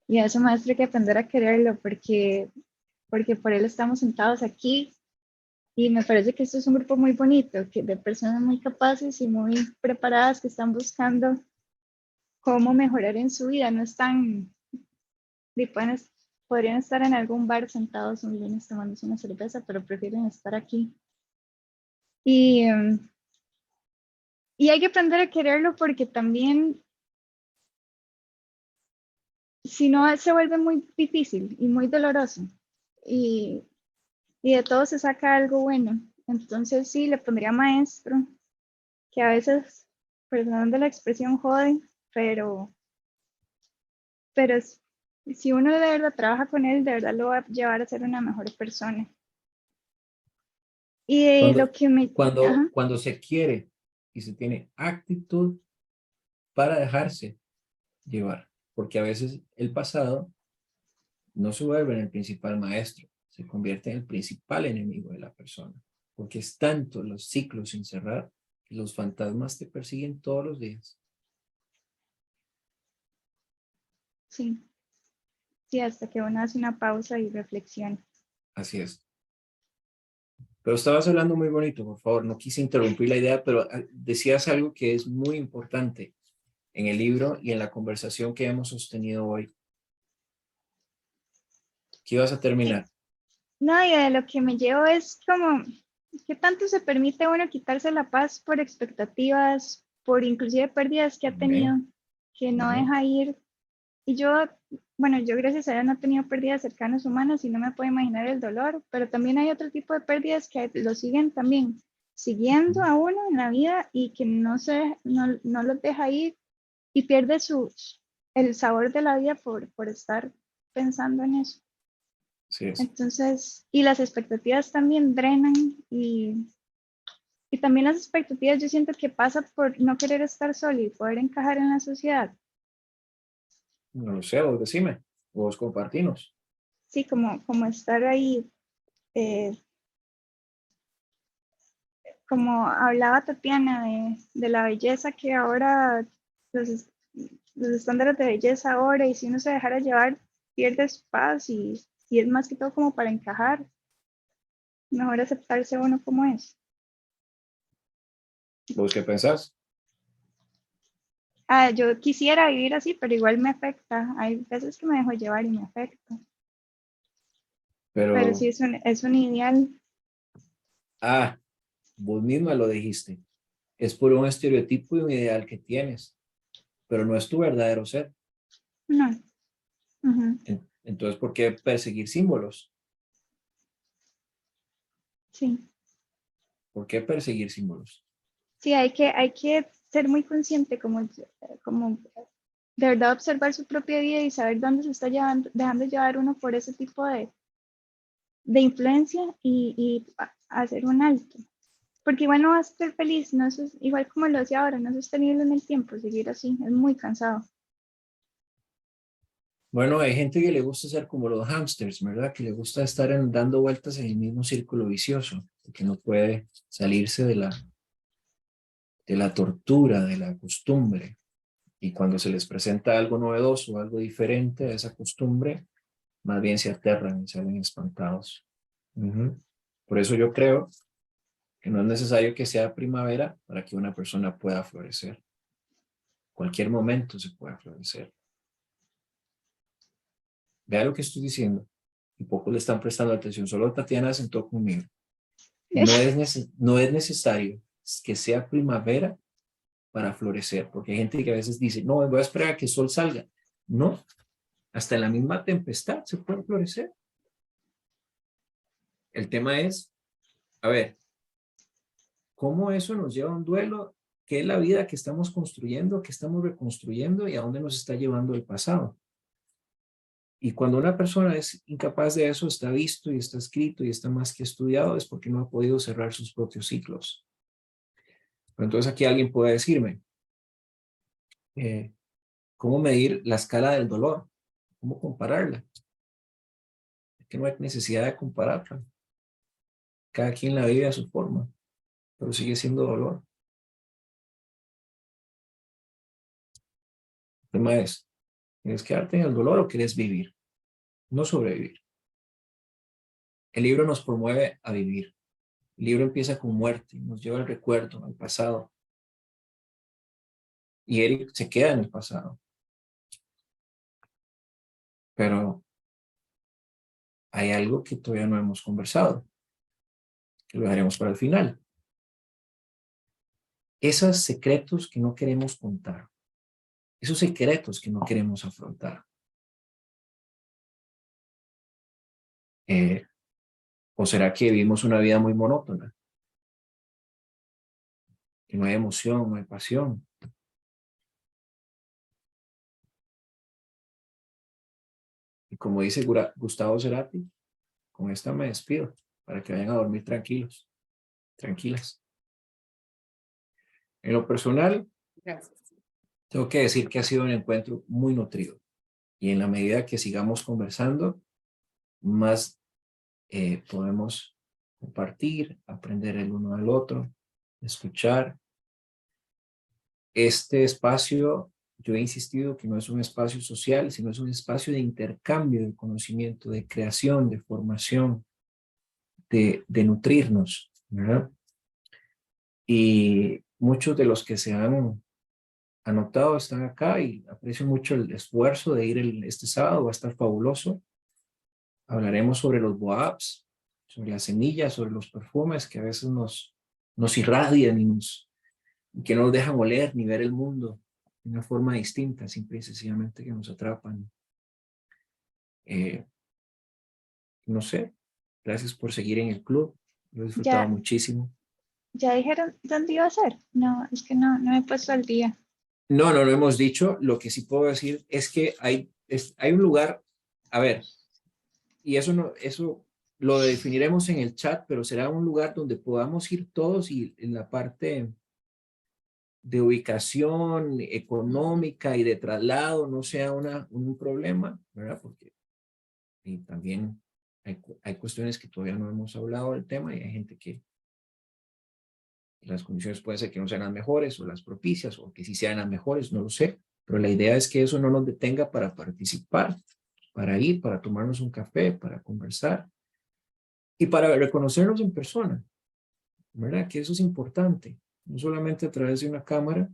[SPEAKER 8] a ese maestro hay que aprender a quererlo porque por él estamos sentados aquí y me parece que esto es un grupo muy bonito, de personas muy capaces y muy preparadas que están buscando cómo mejorar en su vida, no están, podrían estar en algún bar sentados un lunes tomándose una cerveza, pero prefieren estar aquí. Y hay que aprender a quererlo porque también, si no, se vuelve muy difícil y muy doloroso. Y de todo se saca algo bueno. Entonces sí, le pondría maestro, que a veces, perdón de la expresión, jode, pero si uno de verdad trabaja con él, de verdad lo va a llevar a ser una mejor persona. Y lo que me...
[SPEAKER 1] Cuando se quiere y se tiene actitud para dejarse llevar, porque a veces el pasado no se vuelve en el principal maestro, se convierte en el principal enemigo de la persona, porque es tanto los ciclos sin cerrar que los fantasmas te persiguen todos los días.
[SPEAKER 8] Sí, sí, hasta que uno hace una pausa y reflexiona.
[SPEAKER 1] Así es. Pero estabas hablando muy bonito, por favor, no quise interrumpir la idea, pero decías algo que es muy importante en el libro y en la conversación que hemos sostenido hoy. ¿Qué ibas a terminar?
[SPEAKER 8] No, y de lo que me llevo es como, ¿qué tanto se permite a uno quitarse la paz por expectativas, por inclusive pérdidas que ha tenido, que no deja ir? Y yo, bueno, yo gracias a Dios no he tenido pérdidas cercanas humanas y no me puedo imaginar el dolor, pero también hay otro tipo de pérdidas que lo siguen también, siguiendo a uno en la vida y que no los deja ir y pierde el sabor de la vida por estar pensando en eso.
[SPEAKER 1] Así es.
[SPEAKER 8] Entonces, y las expectativas también drenan y también las expectativas yo siento que pasa por no querer estar solo y poder encajar en la sociedad.
[SPEAKER 1] No lo sé, vos decime, vos compartinos.
[SPEAKER 8] Sí, como estar ahí, como hablaba Tatiana de la belleza que ahora, los estándares de belleza ahora, y si uno se dejara llevar, pierdes paz y es más que todo como para encajar. Mejor aceptarse uno como es.
[SPEAKER 1] ¿Vos qué pensás?
[SPEAKER 8] Yo quisiera vivir así, pero igual me afecta. Hay veces que me dejo llevar y me afecta. Pero
[SPEAKER 1] Pero,
[SPEAKER 8] sí es un ideal.
[SPEAKER 1] vos misma lo dijiste. Es por un estereotipo y un ideal que tienes, pero no es tu verdadero ser.
[SPEAKER 8] No. Ujú,
[SPEAKER 1] Entonces, ¿por qué perseguir símbolos?
[SPEAKER 8] sí.
[SPEAKER 1] ¿Por qué perseguir símbolos?
[SPEAKER 8] Sí, hay que ser muy consciente, como de verdad observar su propia vida y saber dónde se está dejando llevar uno por ese tipo de influencia y hacer un alto. Porque igual no vas a ser feliz, no es igual como lo decía ahora, no es sostenible en el tiempo, seguir así, es muy cansado.
[SPEAKER 1] Bueno, hay gente que le gusta ser como los hámsters, ¿verdad? Que le gusta estar dando vueltas en el mismo círculo vicioso, que no puede salirse de la tortura, de la costumbre. Y cuando se les presenta algo novedoso, algo diferente a esa costumbre, más bien se aterran y salen espantados. Ujú. Por eso yo creo que no es necesario que sea primavera para que una persona pueda florecer. Cualquier momento se puede florecer. Vea lo que estoy diciendo. Y pocos le están prestando atención. Solo Tatiana sentó conmigo. No es necesario que sea primavera para florecer, porque hay gente que a veces dice, no, voy a esperar a que el sol salga. No, hasta en la misma tempestad se puede florecer. El tema es, a ver, ¿cómo eso nos lleva a un duelo? ¿Qué es la vida que estamos construyendo, que estamos reconstruyendo y a dónde nos está llevando el pasado? Y cuando una persona es incapaz de eso, está visto y está escrito y está más que estudiado, es porque no ha podido cerrar sus propios ciclos. Pero entonces aquí alguien puede decirme, ¿cómo medir la escala del dolor? ¿Cómo compararla? Es que no hay necesidad de compararla. Cada quien la vive a su forma, pero sigue siendo dolor. El tema es, ¿quieres quedarte en el dolor o quieres vivir? No sobrevivir. El libro nos promueve a vivir. El libro empieza con muerte, nos lleva al recuerdo, al pasado. Y Eric se queda en el pasado. Pero hay algo que todavía no hemos conversado, que lo dejaremos para el final. Esos secretos que no queremos contar, esos secretos que no queremos afrontar. ¿O será que vivimos una vida muy monótona? Que no hay emoción, no hay pasión. Y como dice Gustavo Cerati, con esta me despido para que vayan a dormir tranquilos, tranquilas. En lo personal,
[SPEAKER 3] Gracias.
[SPEAKER 1] tengo que decir que ha sido un encuentro muy nutrido. Y en la medida que sigamos conversando, más podemos compartir, aprender el uno al otro, escuchar. Este espacio, yo he insistido que no es un espacio social, sino es un espacio de intercambio de conocimiento, de creación, de formación, de nutrirnos, ¿verdad? Y muchos de los que se han anotado están acá y aprecio mucho el esfuerzo de ir este sábado, va a estar fabuloso. Hablaremos sobre los boabs, sobre las semillas, sobre los perfumes que a veces nos irradian y que no nos dejan oler ni ver el mundo de una forma distinta, simple y sencillamente que nos atrapan. No sé, gracias por seguir en el club, lo he disfrutado muchísimo.
[SPEAKER 8] ¿Ya dijeron dónde iba a ser? No, es que no me he puesto al día.
[SPEAKER 1] No hemos dicho. Lo que sí puedo decir es que hay un lugar, a ver, y eso lo definiremos en el chat, pero será un lugar donde podamos ir todos y en la parte de ubicación económica y de traslado no sea un problema, ¿verdad? Porque y también hay cuestiones que todavía no hemos hablado del tema y hay gente que las condiciones pueden ser que no sean las mejores o las propicias o que sí sean las mejores, no lo sé, pero la idea es que eso no nos detenga para participar, para ir, para tomarnos un café, para conversar y para reconocernos en persona, ¿verdad? Que eso es importante, no solamente a través de una cámara.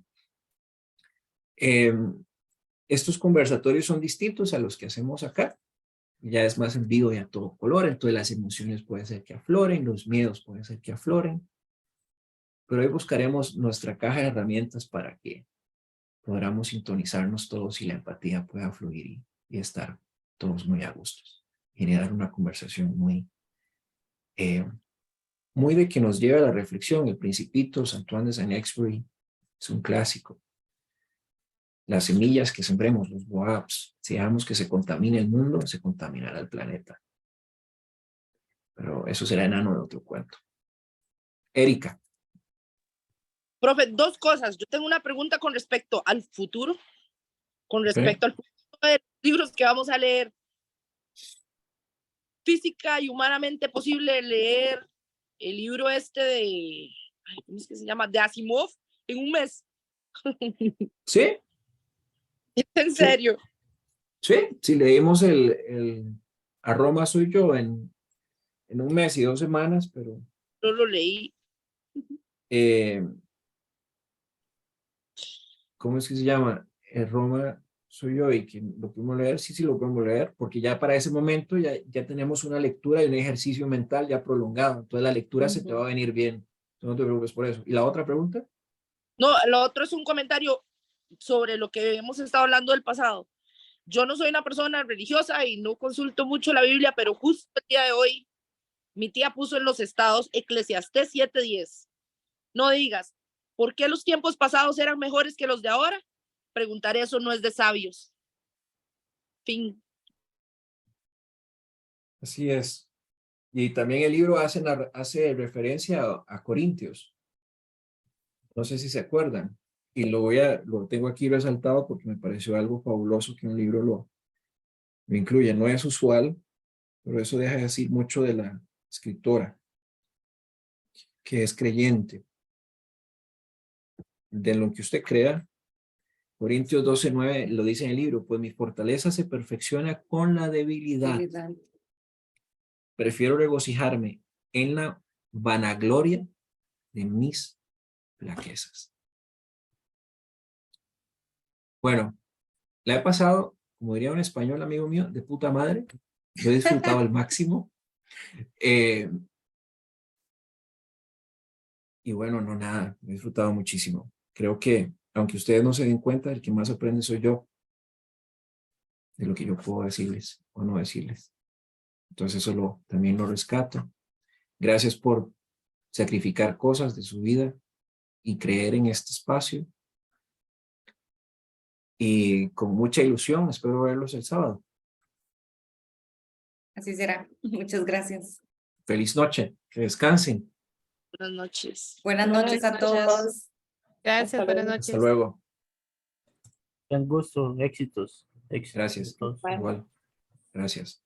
[SPEAKER 1] Estos conversatorios son distintos a los que hacemos acá, ya es más en vivo y a todo color, entonces las emociones pueden ser que afloren, los miedos pueden ser que afloren, pero hoy buscaremos nuestra caja de herramientas para que podamos sintonizarnos todos y la empatía pueda fluir y estar todos muy a gustos. Generar una conversación muy de que nos lleve a la reflexión. El Principito, Antoine de Saint-Exupéry, es un clásico. Las semillas que sembremos, los boabs, si dejamos que se contamine el mundo, se contaminará el planeta. Pero eso será enano de otro cuento. Erika.
[SPEAKER 7] Profe, dos cosas. Yo tengo una pregunta con respecto al futuro, al futuro de los libros que vamos a leer. Física y humanamente posible leer el libro de, ¿cómo es que se llama? De Asimov en un mes.
[SPEAKER 1] ¿Sí?
[SPEAKER 7] ¿En serio?
[SPEAKER 1] Sí, si leímos el A Roma soy yo en un mes y 2 semanas, pero...
[SPEAKER 7] No lo leí.
[SPEAKER 1] ¿Cómo es que se llama? Roma soy yo y que lo podemos leer, sí lo podemos leer, porque ya para ese momento ya tenemos una lectura y un ejercicio mental ya prolongado, entonces la lectura se te va a venir bien, no te preocupes por eso. ¿Y la otra pregunta?
[SPEAKER 7] No, lo otro es un comentario sobre lo que hemos estado hablando del pasado. Yo no soy una persona religiosa y no consulto mucho la Biblia, pero justo el día de hoy mi tía puso en los estados Eclesiastés 7:10. No digas, ¿por qué los tiempos pasados eran mejores que los de ahora? Preguntar eso no es de sabios. Fin.
[SPEAKER 1] Así es. Y también el libro hace referencia a Corintios. No sé si se acuerdan. Y lo tengo aquí resaltado porque me pareció algo fabuloso que un libro lo incluye. No es usual, pero eso deja de decir mucho de la escritora, que es creyente. De lo que usted crea, Corintios 12:9 lo dice en el libro, pues mi fortaleza se perfecciona con la debilidad. Prefiero regocijarme en la vanagloria de mis flaquezas. Bueno, la he pasado, como diría un español amigo mío, de puta madre. Lo he disfrutado al máximo. Y bueno, no nada, he disfrutado muchísimo. Creo que, aunque ustedes no se den cuenta, el que más aprende soy yo de lo que yo puedo decirles o no decirles. Entonces eso también lo rescato. Gracias por sacrificar cosas de su vida y creer en este espacio. Y con mucha ilusión espero verlos el sábado.
[SPEAKER 3] Así será. Muchas gracias.
[SPEAKER 1] Feliz noche, que descansen.
[SPEAKER 7] Buenas noches.
[SPEAKER 3] Buenas noches a todos.
[SPEAKER 6] Gracias, buenas noches.
[SPEAKER 1] Hasta luego.
[SPEAKER 4] Un gusto, éxitos.
[SPEAKER 1] Gracias.
[SPEAKER 4] a todos.
[SPEAKER 1] Igual. Gracias.